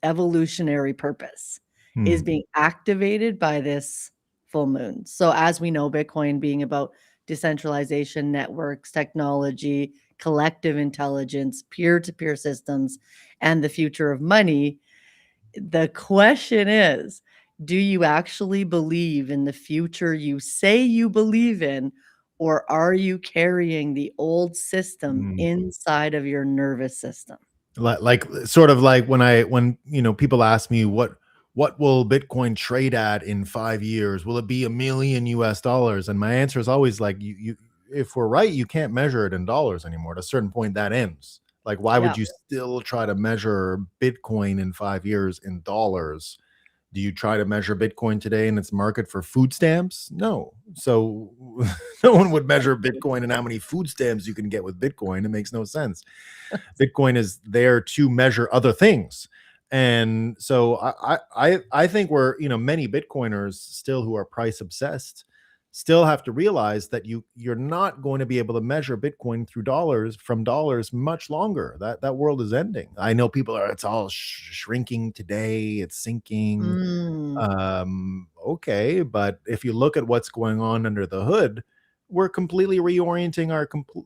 J: evolutionary purpose is
B: Hmm.
J: being activated by this full moon. So as we know, Bitcoin being about decentralization, networks, technology, collective intelligence, peer-to-peer systems, and the future of money. The question is, do you actually believe in the future you say you believe in, or are you carrying the old system
B: Mm.
J: inside of your nervous system?
B: Like sort of like when people ask me what will Bitcoin trade at in 5 years? Will it be $1 million US? And my answer is always like, you if we're right, you can't measure it in dollars anymore. At a certain point, that ends. Like, why
J: Yeah.
B: would you still try to measure Bitcoin in 5 years in dollars? Do you try to measure Bitcoin today in its market for food stamps? No. So no one would measure Bitcoin and how many food stamps you can get with Bitcoin. It makes no sense. Bitcoin is there to measure other things. And so I think many Bitcoiners still who are price obsessed still have to realize that you're not going to be able to measure Bitcoin through dollars much longer. That world is ending. I know people are, it's all shrinking today, it's sinking.
J: Mm.
B: Okay, but if you look at what's going on under the hood, we're completely reorienting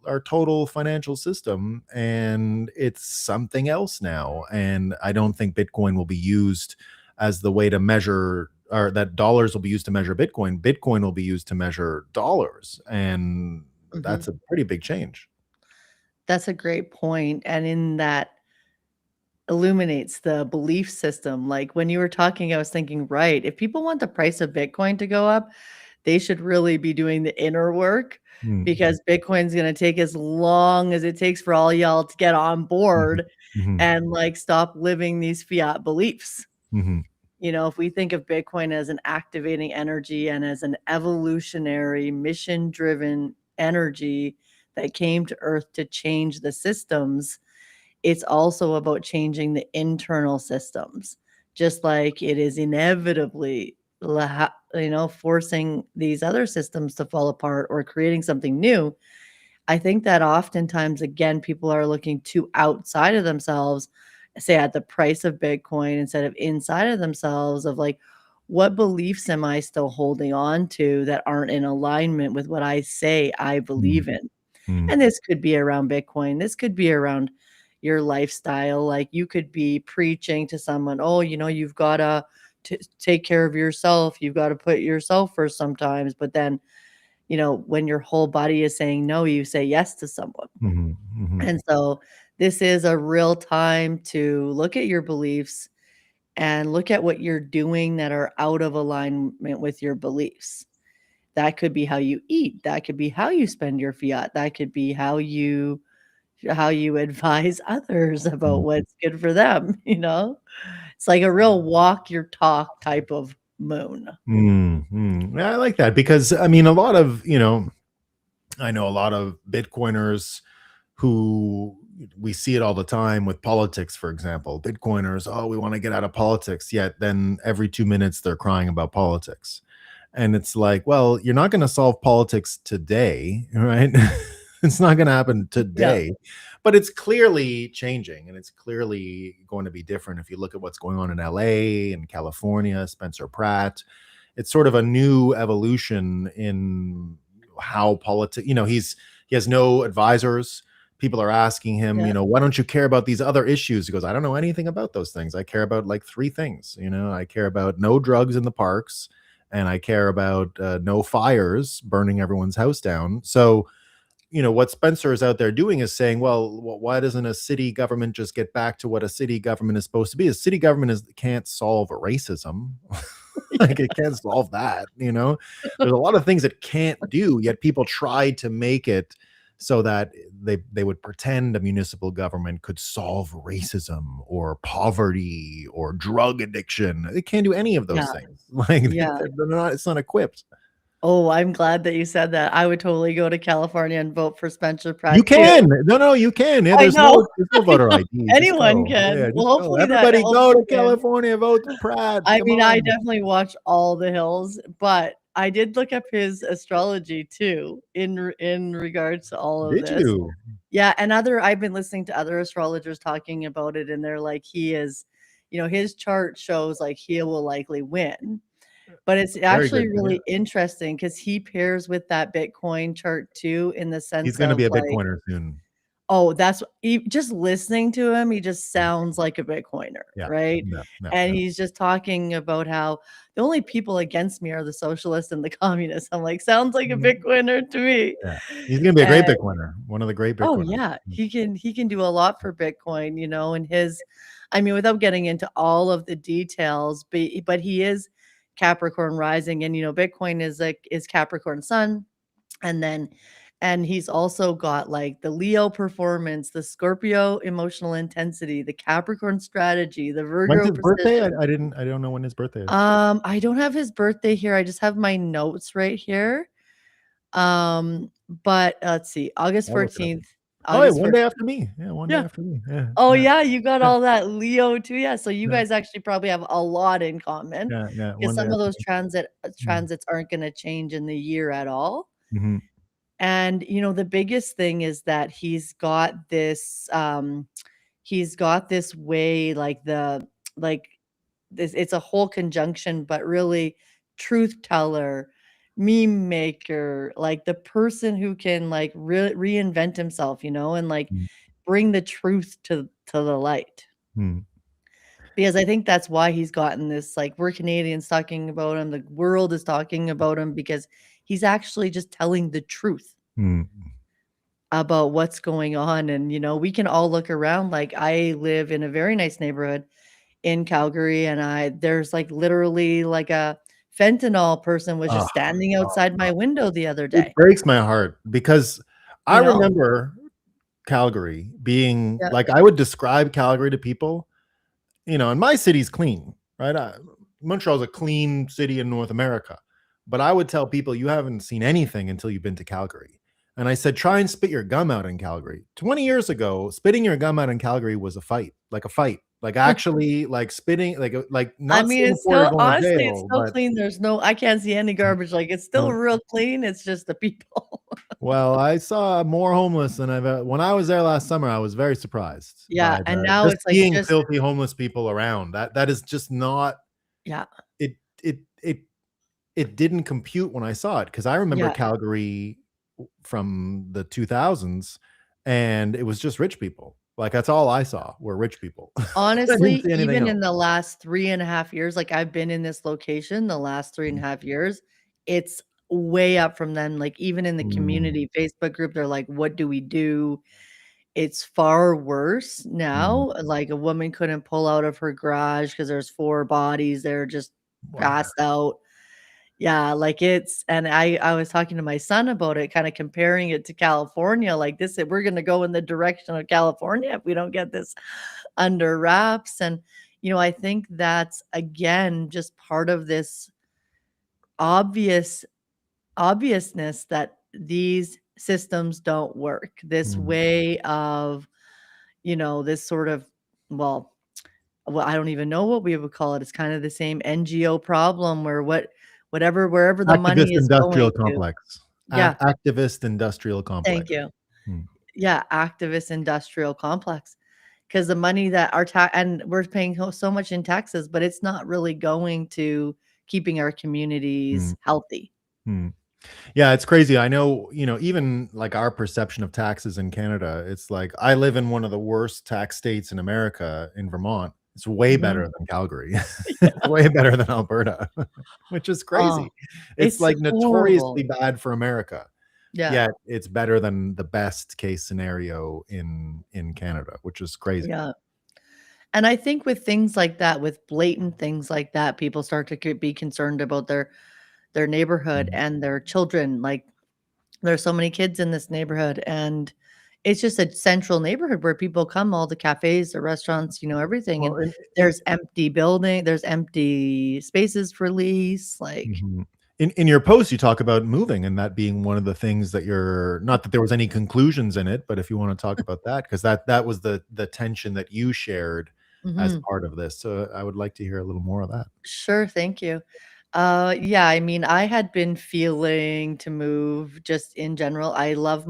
B: our total financial system, and it's something else now. And I don't think Bitcoin will be used as the way to measure, or that dollars will be used to measure Bitcoin. Bitcoin will be used to measure dollars, and that's
J: Mhm.
B: a pretty big change.
J: That's a great point. And in that illuminates the belief system. Like when you were talking, I was thinking, right, if people want the price of Bitcoin to go up, they should really be doing the inner work
B: Mm.
J: because Bitcoin's going to take as long as it takes for all y'all to get on board
B: Mhm.
J: and like stop living these fiat beliefs.
B: Mhm.
J: If we think of Bitcoin as an activating energy and as an evolutionary, mission driven energy that came to Earth to change the systems, it's also about changing the internal systems, just like it is inevitably, forcing these other systems to fall apart or creating something new. I think that oftentimes, again, people are looking too outside of themselves, say at the price of Bitcoin, instead of inside of themselves, of like, what beliefs am I still holding on to that aren't in alignment with what I say I
B: Mm.
J: believe in?
B: Mm.
J: And this could be around Bitcoin. This could be around your lifestyle. Like you could be preaching to someone, oh, you've got to take care of yourself. You've got to put yourself first sometimes. But then, when your whole body is saying no, you say yes to someone.
B: Mhm. Mhm.
J: And so this is a real time to look at your beliefs and look at what you're doing that are out of alignment with your beliefs. That could be how you eat. That could be how you spend your fiat. That could be how you advise others about
B: Mm.
J: what's good for them, It's like a real walk your talk type of moon.
B: Yeah, I like that because I mean, a lot of, I know a lot of Bitcoiners who we see it all the time with politics, for example. Bitcoiners, oh, we want to get out of politics. Yet then every 2 minutes they're crying about politics. And it's like, well, you're not going to solve politics today, right? It's not going to happen
J: Yeah.
B: today, but it's clearly changing and it's clearly going to be different. If you look at what's going on in LA and California, Spencer Pratt, it's sort of a new evolution in how politics, he has no advisors. People are asking him,
J: Yeah.
B: why don't you care about these other issues? He goes, I don't know anything about those things. I care about like three things. I care about no drugs in the parks, and I care about no fires burning everyone's house down. So what Spencer is out there doing is saying, well, why doesn't a city government just get back to what a city government is supposed to be? A city government can't solve racism. Like, it can't solve that. There's a lot of things it can't do, yet people try to make it so that they would pretend a municipal government could solve racism or poverty or drug addiction. It can't do any of those things. Like, it's not equipped.
J: Oh, I'm glad that you said that. I would totally go to California and vote for Spencer Pratt.
B: You can. No, you can. Yeah, there's no voter ID.
J: Anyone can.
B: Yeah,
J: well, hopefully
B: everybody go to California, vote Pratt.
J: I mean, I definitely watch all the Hills, but I did look up his astrology too in regards to all of this.
B: Did you?
J: Yeah, and I've been listening to other astrologers talking about it, and they're like, he is, his chart shows like he will likely win. But it's actually really interesting because he pairs with that Bitcoin chart too, in the sense
B: he's going to be a
J: like,
B: Bitcoiner soon.
J: Oh, just listening to him, he just sounds like a Bitcoiner, right? And he's just talking about how the only people against me are the socialists and the communists. I'm like, sounds like a Bitcoiner to me.
B: Yeah. He's going to be a great Bitcoiner, one of the great Bitcoiners.
J: Oh yeah, he can do a lot for Bitcoin, and without getting into all of the details, but he is Capricorn rising, and Bitcoin is Capricorn sun, and he's also got like the Leo performance, the Scorpio emotional intensity, the Capricorn strategy, the Virgo.
B: When's his birthday? I don't know when his birthday is.
J: I don't have his birthday here. I just have my notes right here. But let's see, August 14th.
B: One day after me. Yeah, one day after me. Yeah.
J: Oh yeah, you got all that Leo too. Yeah, so you guys actually probably have a lot in common.
B: Yeah.
J: Because some of those transits aren't going to change in the year at all.
B: Mm-hmm.
J: And the biggest thing is that he's got this way, it's a whole conjunction, but really truth teller, meme maker, like the person who can like reinvent himself, and like bring the truth to the light. Because I think that's why he's gotten this, like, we're Canadians talking about him, the world is talking about him, because he's actually just telling the truth about what's going on. And we can all look around. Like, I live in a very nice neighborhood in Calgary, and there's like literally like a fentanyl person was just standing outside my window the other day.
B: It breaks my heart because I remember Calgary being like, I would describe Calgary to people, and my city's clean, right? Montreal's a clean city in North America, but I would tell people, you haven't seen anything until you've been to Calgary. And I said, try and spit your gum out in Calgary. 20 years ago, spitting your gum out in Calgary was a fight. Like actually, like spitting, like not.
J: I mean, it's still, honestly, it's still clean. There's I can't see any garbage. Like, it's still real clean. It's just the people.
B: Well, I saw more homeless than when I was there last summer. I was very surprised.
J: Yeah, and now it's like
B: seeing filthy homeless people around. That is just not.
J: Yeah.
B: It didn't compute when I saw it, because I remember Calgary from the 2000s, and it was just rich people. Like, that's all I saw were rich people.
J: Honestly, even in the last 3.5 years, like, I've been in this location the last 3.5 years, it's way up from then. Like, even in the community Facebook group, they're like, what do we do? It's far worse now. Like, a woman couldn't pull out of her garage because there's 4 bodies there just passed out. Yeah, like, and I was talking to my son about it, kind of comparing it to California. Like, we're going to go in the direction of California if we don't get this under wraps. And, I think that's, again, just part of this obviousness that these systems don't work. This way of, this sort of, well, I don't even know what we would call it. It's kind of the same NGO problem wherever the money is
B: industrial
J: going
B: complex.
J: To. Yeah.
B: Activist industrial complex.
J: Thank you. Yeah. Activist industrial complex. Because the money that and we're paying so much in taxes, but it's not really going to keeping our communities healthy.
B: Yeah, it's crazy. I know, even like our perception of taxes in Canada, it's like, I live in one of the worst tax states in America, in Vermont. It's way better than Calgary. It's way better than Alberta, which is crazy. It's like notoriously bad for America.
J: Yeah.
B: yet it's better than the best case scenario in Canada, which is crazy.
J: Yeah. And I think with things like that, with blatant things like that, people start to be concerned about their neighborhood and their children. Like there's so many kids in this neighborhood, and it's just a central neighborhood where people come, all the cafes, the restaurants, everything.
B: Well,
J: And there's there's empty spaces for lease. Like,
B: in your post, you talk about moving and that being one of the things that you're not that there was any conclusions in it, but if you want to talk about that, because that was the tension that you shared as
J: mhm.
B: part of this. So I would like to hear a little more of that.
J: Sure, thank you. Yeah, I mean, I had been feeling to move just in general. I love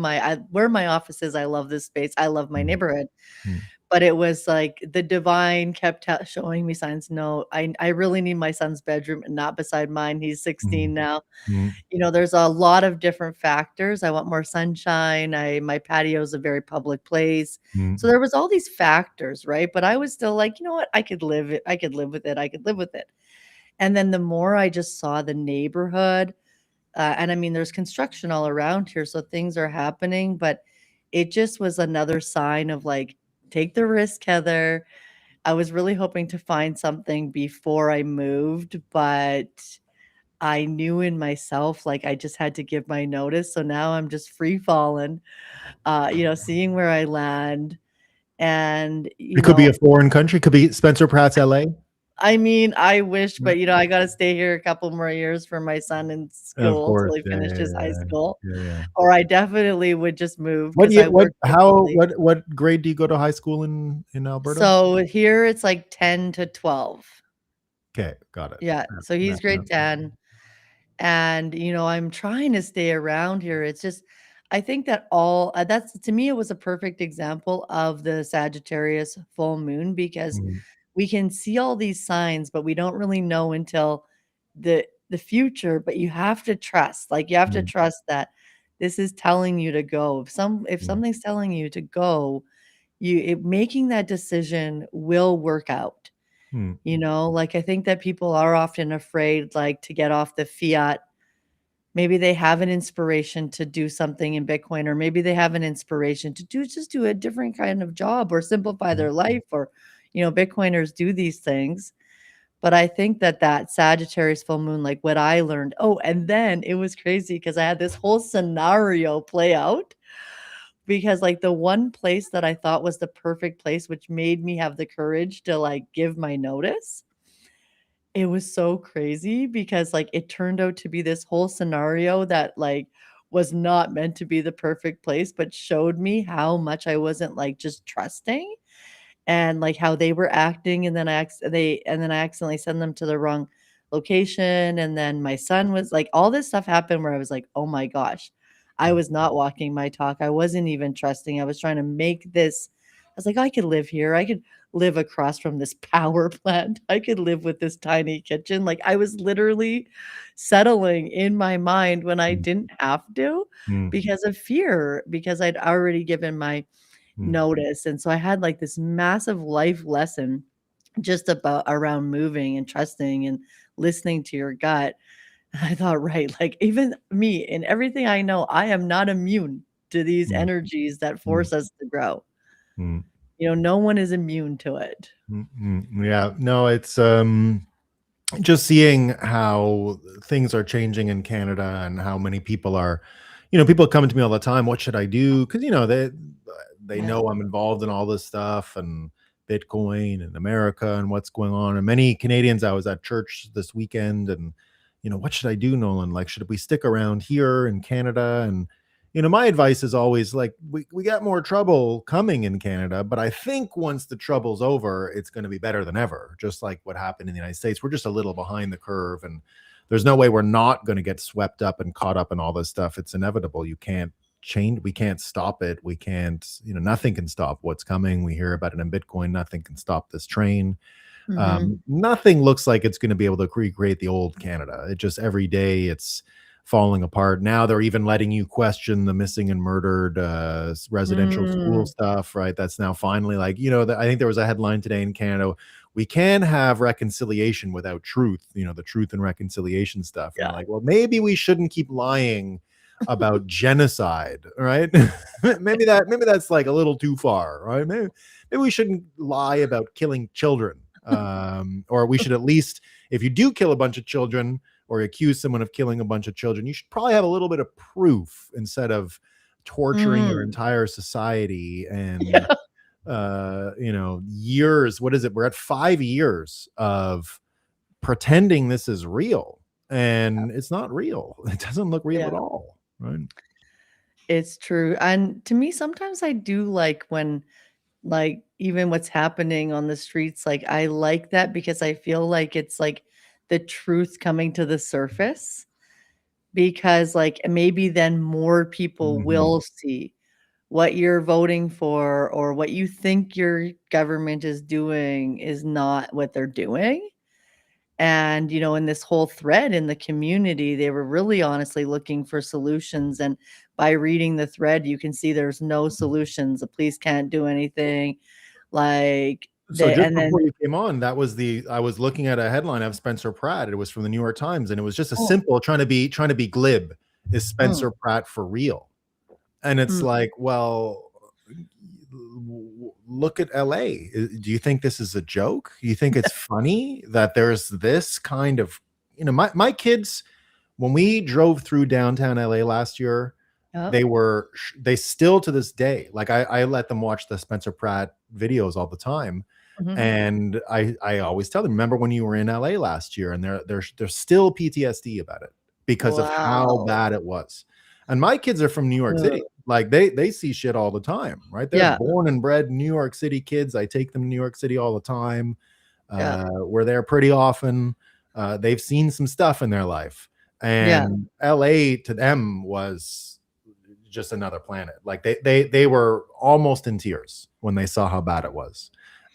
J: where my office is. I love this space. I love my
B: Mm,
J: neighborhood.
B: mm,
J: But it was like the divine kept showing me signs. No, I really need my son's bedroom and not beside mine. He's 16
B: mm,
J: now.
B: mm,
J: There's a lot of different factors. I want more sunshine. My patio is a very public place. So
B: mm,
J: there was all these factors, right? But I was still like, you know what? I could live it. I could live with it. I could live with it. And then the more I just saw the neighborhood, and I mean, there's construction all around here, so things are happening, but it just was another sign of like, take the risk, Heather. I was really hoping to find something before I moved, but I knew in myself, like I just had to give my notice. So now I'm just free falling, seeing where I land. And,
B: It could be a foreign country. Could be Spencer Pratt's LA.
J: I mean, I wish, but I gotta stay here a couple more years for my son in
B: Of
J: school till
B: course.
J: he
B: Yeah, yeah,
J: finishes high
B: yeah,
J: school,
B: yeah, yeah.
J: or I definitely would just move
B: What
J: because
B: year,
J: I work remotely.
B: what grade do you go to high school in Alberta?
J: So here it's like 10 to 12.
B: Okay, got it.
J: Yeah,
B: Yeah,
J: so
B: yeah,
J: he's
B: yeah.
J: grade 10, and, I'm trying to stay around here. It's just I think that that's to me, it was a perfect example of the Sagittarius full moon because
B: Mhm,
J: we can see all these signs, but we don't really know until the future, but you have to trust. Like, you have to
B: mm,
J: trust that this is telling you to go. If
B: mm,
J: something's telling you to go, making that decision will work out.
B: mm,
J: Like, I think that people are often afraid, like, to get off the fiat. Maybe they have an inspiration to do something in Bitcoin, or maybe they have an inspiration to do a different kind of job or simplify
B: mm,
J: their life, or, Bitcoiners do these things. But I think that Sagittarius full moon, like what I learned. Oh, and then it was crazy because I had this whole scenario play out because like the one place that I thought was the perfect place, which made me have the courage to like give my notice. It was so crazy because like it turned out to be this whole scenario that like was not meant to be the perfect place, but showed me how much I wasn't like just trusting and like how they were acting, and then I accidentally sent them to the wrong location, and then my son was like all this stuff happened where I was like, "Oh my gosh. I was not walking my talk. I wasn't even trusting. I was trying to make this I was like, I could live here. I could live across from this power plant. I could live with this tiny kitchen." Like I was literally settling in my mind when I
B: mm,
J: didn't have to
B: mm,
J: because of fear, because I'd already given my
B: mm.
J: notice. And so I had like this massive life lesson just about around moving and trusting and listening to your gut. I thought, right, like even me and everything I know, I am not immune to these
B: Mm,
J: energies that
B: mm,
J: force us to grow.
B: mm,
J: No one is immune to it.
B: yeah, no, it's just seeing how things are changing in Canada and how many people are, people coming to me all the time. What should I do? Because they
J: Yeah.
B: know I'm involved in all this stuff and Bitcoin and America and what's going on. And many Canadians, I was at church this weekend, and what should I do, Nolan? Like, should we stick around here in Canada? And my advice is always like, we got more trouble coming in Canada, but I think once the trouble's over, it's going to be better than ever. Just like what happened in the United States, we're just a little behind the curve, and there's no way we're not going to get swept up and caught up in all this stuff. It's inevitable. You can't change. We can't stop it. We can't. Nothing can stop what's coming. We hear about it in Bitcoin. Nothing can stop this train.
J: Mhm.
B: Nothing looks like it's going to be able to recreate the old Canada. It just every day it's falling apart. Now they're even letting you question the missing and murdered residential school
J: Mm.
B: stuff, right? That's now finally like, I think there was a headline today in Canada. We can have reconciliation without truth, the truth and reconciliation stuff. And
J: Yeah.
B: like, well, maybe we shouldn't keep lying about genocide, right? maybe that's like a little too far, right? Maybe we shouldn't lie about killing children, or we should at least, if you do kill a bunch of children or accuse someone of killing a bunch of children, you should probably have a little bit of proof instead of torturing your entire society and
J: Yeah.
B: years. What is it? We're at 5 years of pretending this is real, and it's not real. It doesn't look real
J: Yeah.
B: at all, right?
J: It's true. And to me, sometimes I do like when, like, even what's happening on the streets, like, I like that because I feel like it's like the truth coming to the surface. Because, like, maybe then more people
B: Mhm.
J: will see what you're voting for or what you think your government is doing is not what they're doing. And, in this whole thread in the community, they were really honestly looking for solutions. And by reading the thread, you can see there's no solutions. The police can't do anything. Like
B: So
J: they,
B: just
J: and then,
B: before you came on, I was looking at a headline of Spencer Pratt. It was from the New York Times, and it was just a
J: oh,
B: simple trying to be glib. Is
J: mm,
B: Spencer Pratt for real? And it's
J: mm.
B: like, well, look at LA. Do you think this is a joke? You think it's funny that there's this kind of, my kids, when we drove through downtown LA last year,
J: Oh,
B: they still to this day, like I let them watch the Spencer Pratt videos all the time.
J: mhm.
B: And I always tell them, remember when you were in LA last year? And there's still PTSD about it because of how
J: Wow.
B: bad it was. And my kids are from New York
J: Ugh.
B: City. Like they see shit all the time, right? They're
J: Yeah,
B: born and bred New York City kids. I take them to New York City all the time.
J: yeah,
B: We're there pretty often. They've seen some stuff in their life.
J: yeah.
B: And LA to them was just another planet. Like they were almost in tears when they saw how bad it was.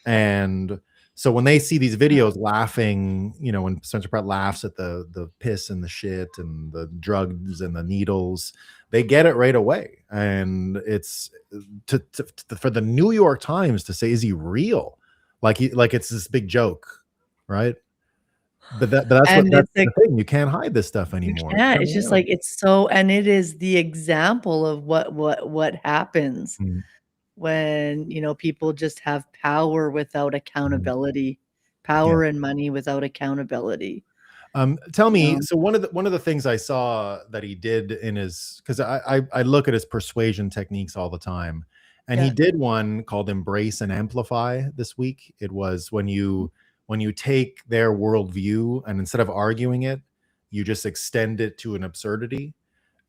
B: And so when they see these videos laughing, when Spencer Pratt laughs at the piss and the shit and the drugs and the needles, they get it right away. And it's for the New York Times to say, is he real? Like it's this big joke, right? But that's
J: And it's
B: the
J: like
B: thing. You can't hide this stuff
J: you
B: anymore. It's
J: can't. It's
B: coming
J: just
B: out.
J: like it's so, and it is the example of what happens
B: Mm,
J: when, people just have power without
B: mm.
J: accountability,
B: Yeah.
J: power and money without accountability.
B: Tell
J: You
B: me,
J: know?
B: so one of the things I saw that he did in his, because I look at his persuasion techniques all the time, and he
J: Yeah.
B: did one called Embrace and Amplify this week. It was when you take their worldview and instead of arguing it, you just extend it to an absurdity.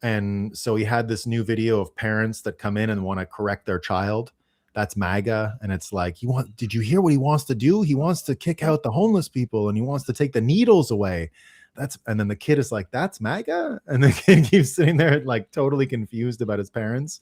B: And so he had this new video of parents that come in and want to correct their child. That's MAGA. And it's like, did you hear what he wants to do? He wants to kick out the homeless people and he wants to take the needles away. And then the kid is like, that's MAGA. And the kid keeps sitting there like totally confused about his parents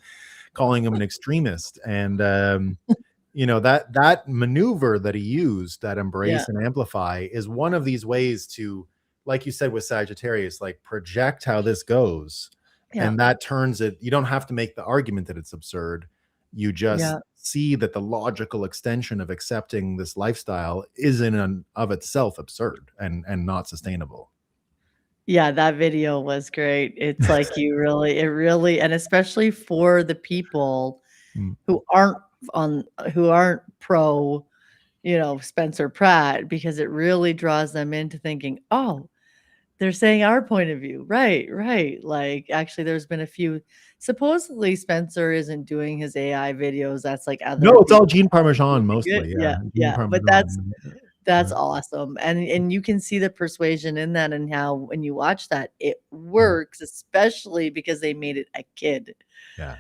B: calling him an extremist. And, that maneuver that he used, that
J: Yeah.
B: embrace and amplify, is one of these ways to, like you said with Sagittarius, like project how this goes.
J: Yeah.
B: And that turns it, you don't have to make the argument that it's absurd. You just
J: Yeah.
B: see that the logical extension of accepting this lifestyle is in and of itself absurd and not sustainable.
J: Yeah, that video was great. It's like it really, and especially for the people
B: Mm.
J: who aren't pro, Spencer Pratt, because it really draws them into thinking, oh, they're saying our point of view. Right, right. Like, actually, there's been a few. Supposedly, Spencer isn't doing his AI videos. That's like other
B: No, it's all
J: people
B: Gene Parmesan
J: doing it.
B: mostly. Yeah.
J: Yeah,
B: Gene
J: yeah. But that's
B: Parmesan.
J: that's
B: Right.
J: awesome. And you can see the persuasion in that and how when you watch that, it
B: Mm.
J: works, especially because they made it a kid.
B: Yeah.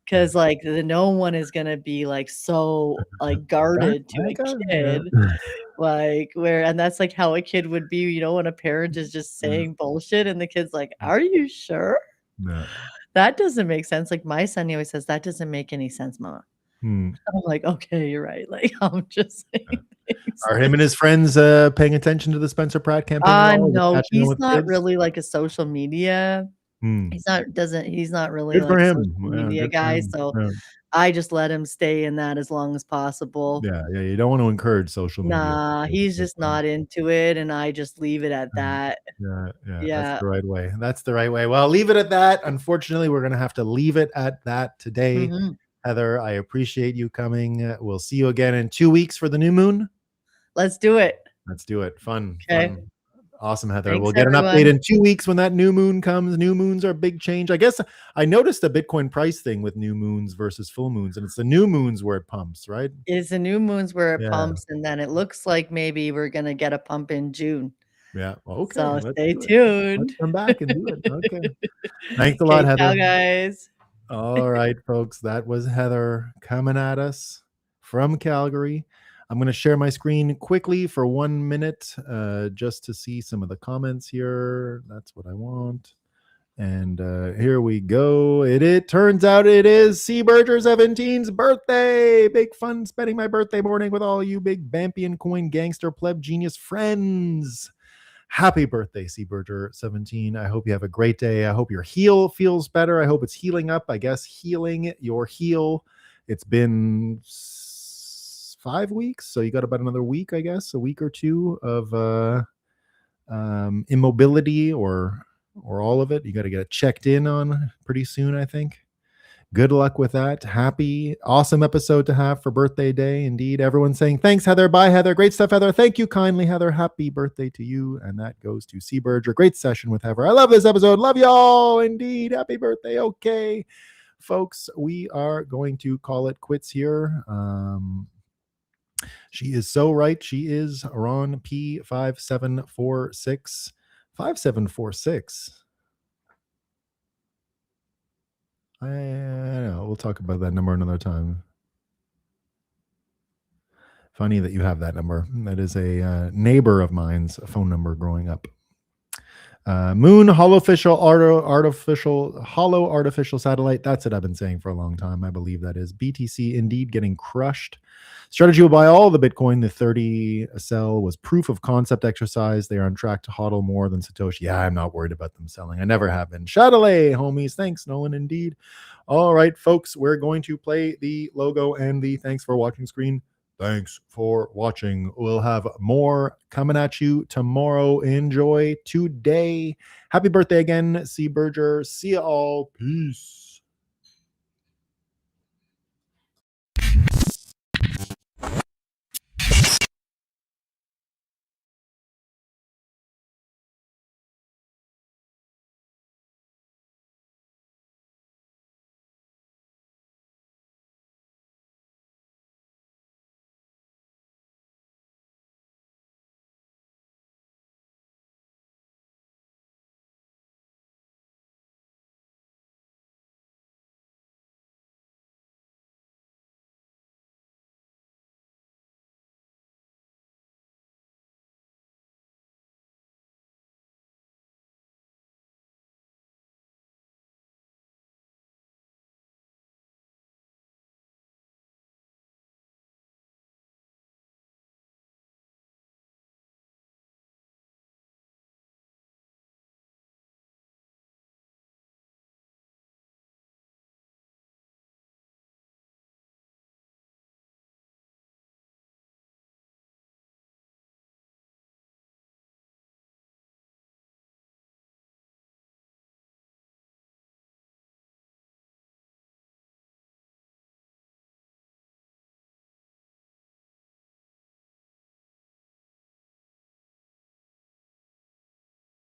J: Because like no one is gonna be like so like
B: That
J: guarded to a
B: MAGA?
J: kid.
B: Yeah.
J: Like, and that's, like, how a kid would be, when a parent is just
B: Yeah.
J: saying bullshit and the kid's like, "Are you sure?
B: Yeah.
J: That doesn't make sense." Like, my son, he always says, "That doesn't make any sense, mama."
B: Hmm.
J: I'm like, "Okay, you're right." Like, I'm just saying things
B: Are him
J: like
B: and his friends paying attention to the Spencer Pratt campaign at all? Is it
J: no,
B: catching on
J: he's
B: with
J: not
B: kids?
J: really, like, a social media
B: Hmm.
J: He's not really
B: Good for
J: like
B: him.
J: social
B: Yeah,
J: media
B: good for
J: guy,
B: him.
J: so
B: Yeah.
J: I just let him stay in that as long as possible.
B: Yeah, yeah, you don't want to encourage social media.
J: Nah, he's just not into it, and I just leave it at that.
B: Yeah, yeah, that's
J: Yeah.
B: the right way. That's the right way. Well, leave it at that. Unfortunately, we're going to have to leave it at that today.
J: Mhm.
B: Heather, I appreciate you coming. We'll see you again in 2 weeks for the new moon.
J: Let's do it.
B: Let's do it. Fun,
J: Okay.
B: fun. Awesome, Heather.
J: Thanks,
B: We'll get an update
J: everyone.
B: in 2 weeks when that new moon comes. New moons are a big change. I guess I noticed the Bitcoin price thing with new moons versus full moons, and it's the new moons where it pumps, right?
J: It's the new moons where it
B: Yeah.
J: pumps, and then it looks like maybe we're gonna get a pump in June.
B: Yeah. Okay.
J: So
B: Let's
J: stay
B: do it.
J: tuned.
B: Let's come back and do it. Okay. Thanks a
J: Okay,
B: lot, Heather.
J: ciao, guys.
B: All right, folks. That was Heather coming at us from Calgary. I'm going to share my screen quickly for 1 minute just to see some of the comments here. That's what I want. And here we go. It turns out it is Seaburger 17's birthday. Big fun spending my birthday morning with all you big Bampian coin gangster pleb genius friends. Happy birthday, Seaburger 17. I hope you have a great day. I hope your heel feels better. I hope it's healing up. I guess healing your heel. It's been 5 weeks, so you got about another week, I guess, a week or two of immobility or all of it. You got to get it checked in on pretty soon, I think. Good luck with that. Happy, awesome episode to have for birthday day. Indeed. Everyone saying, thanks, Heather. Bye, Heather. Great stuff, Heather. Thank you kindly, Heather. Happy birthday to you. And that goes to Seaburger. Great session with Heather. I love this episode. Love y'all. Indeed. Happy birthday. Okay. Folks, we are going to call it quits here. She is so right. She is Ron P5746. 5746. I know. We'll talk about that number another time. Funny that you have that number. That is a neighbor of mine's phone number growing up. Moon hollow artificial satellite. That's what I've been saying for a long time. I believe that is BTC indeed getting crushed. Strategy will buy all the Bitcoin. The 30 sell was proof of concept exercise. They are on track to hodl more than Satoshi. Yeah, I'm not worried about them selling. I never have been. Chatelet, homies. Thanks, Nolan. Indeed. All right, folks, we're going to play the logo and the thanks for watching screen. Thanks for watching. We'll have more coming at you tomorrow. Enjoy today. Happy birthday again, Seaburger. See you all. Peace.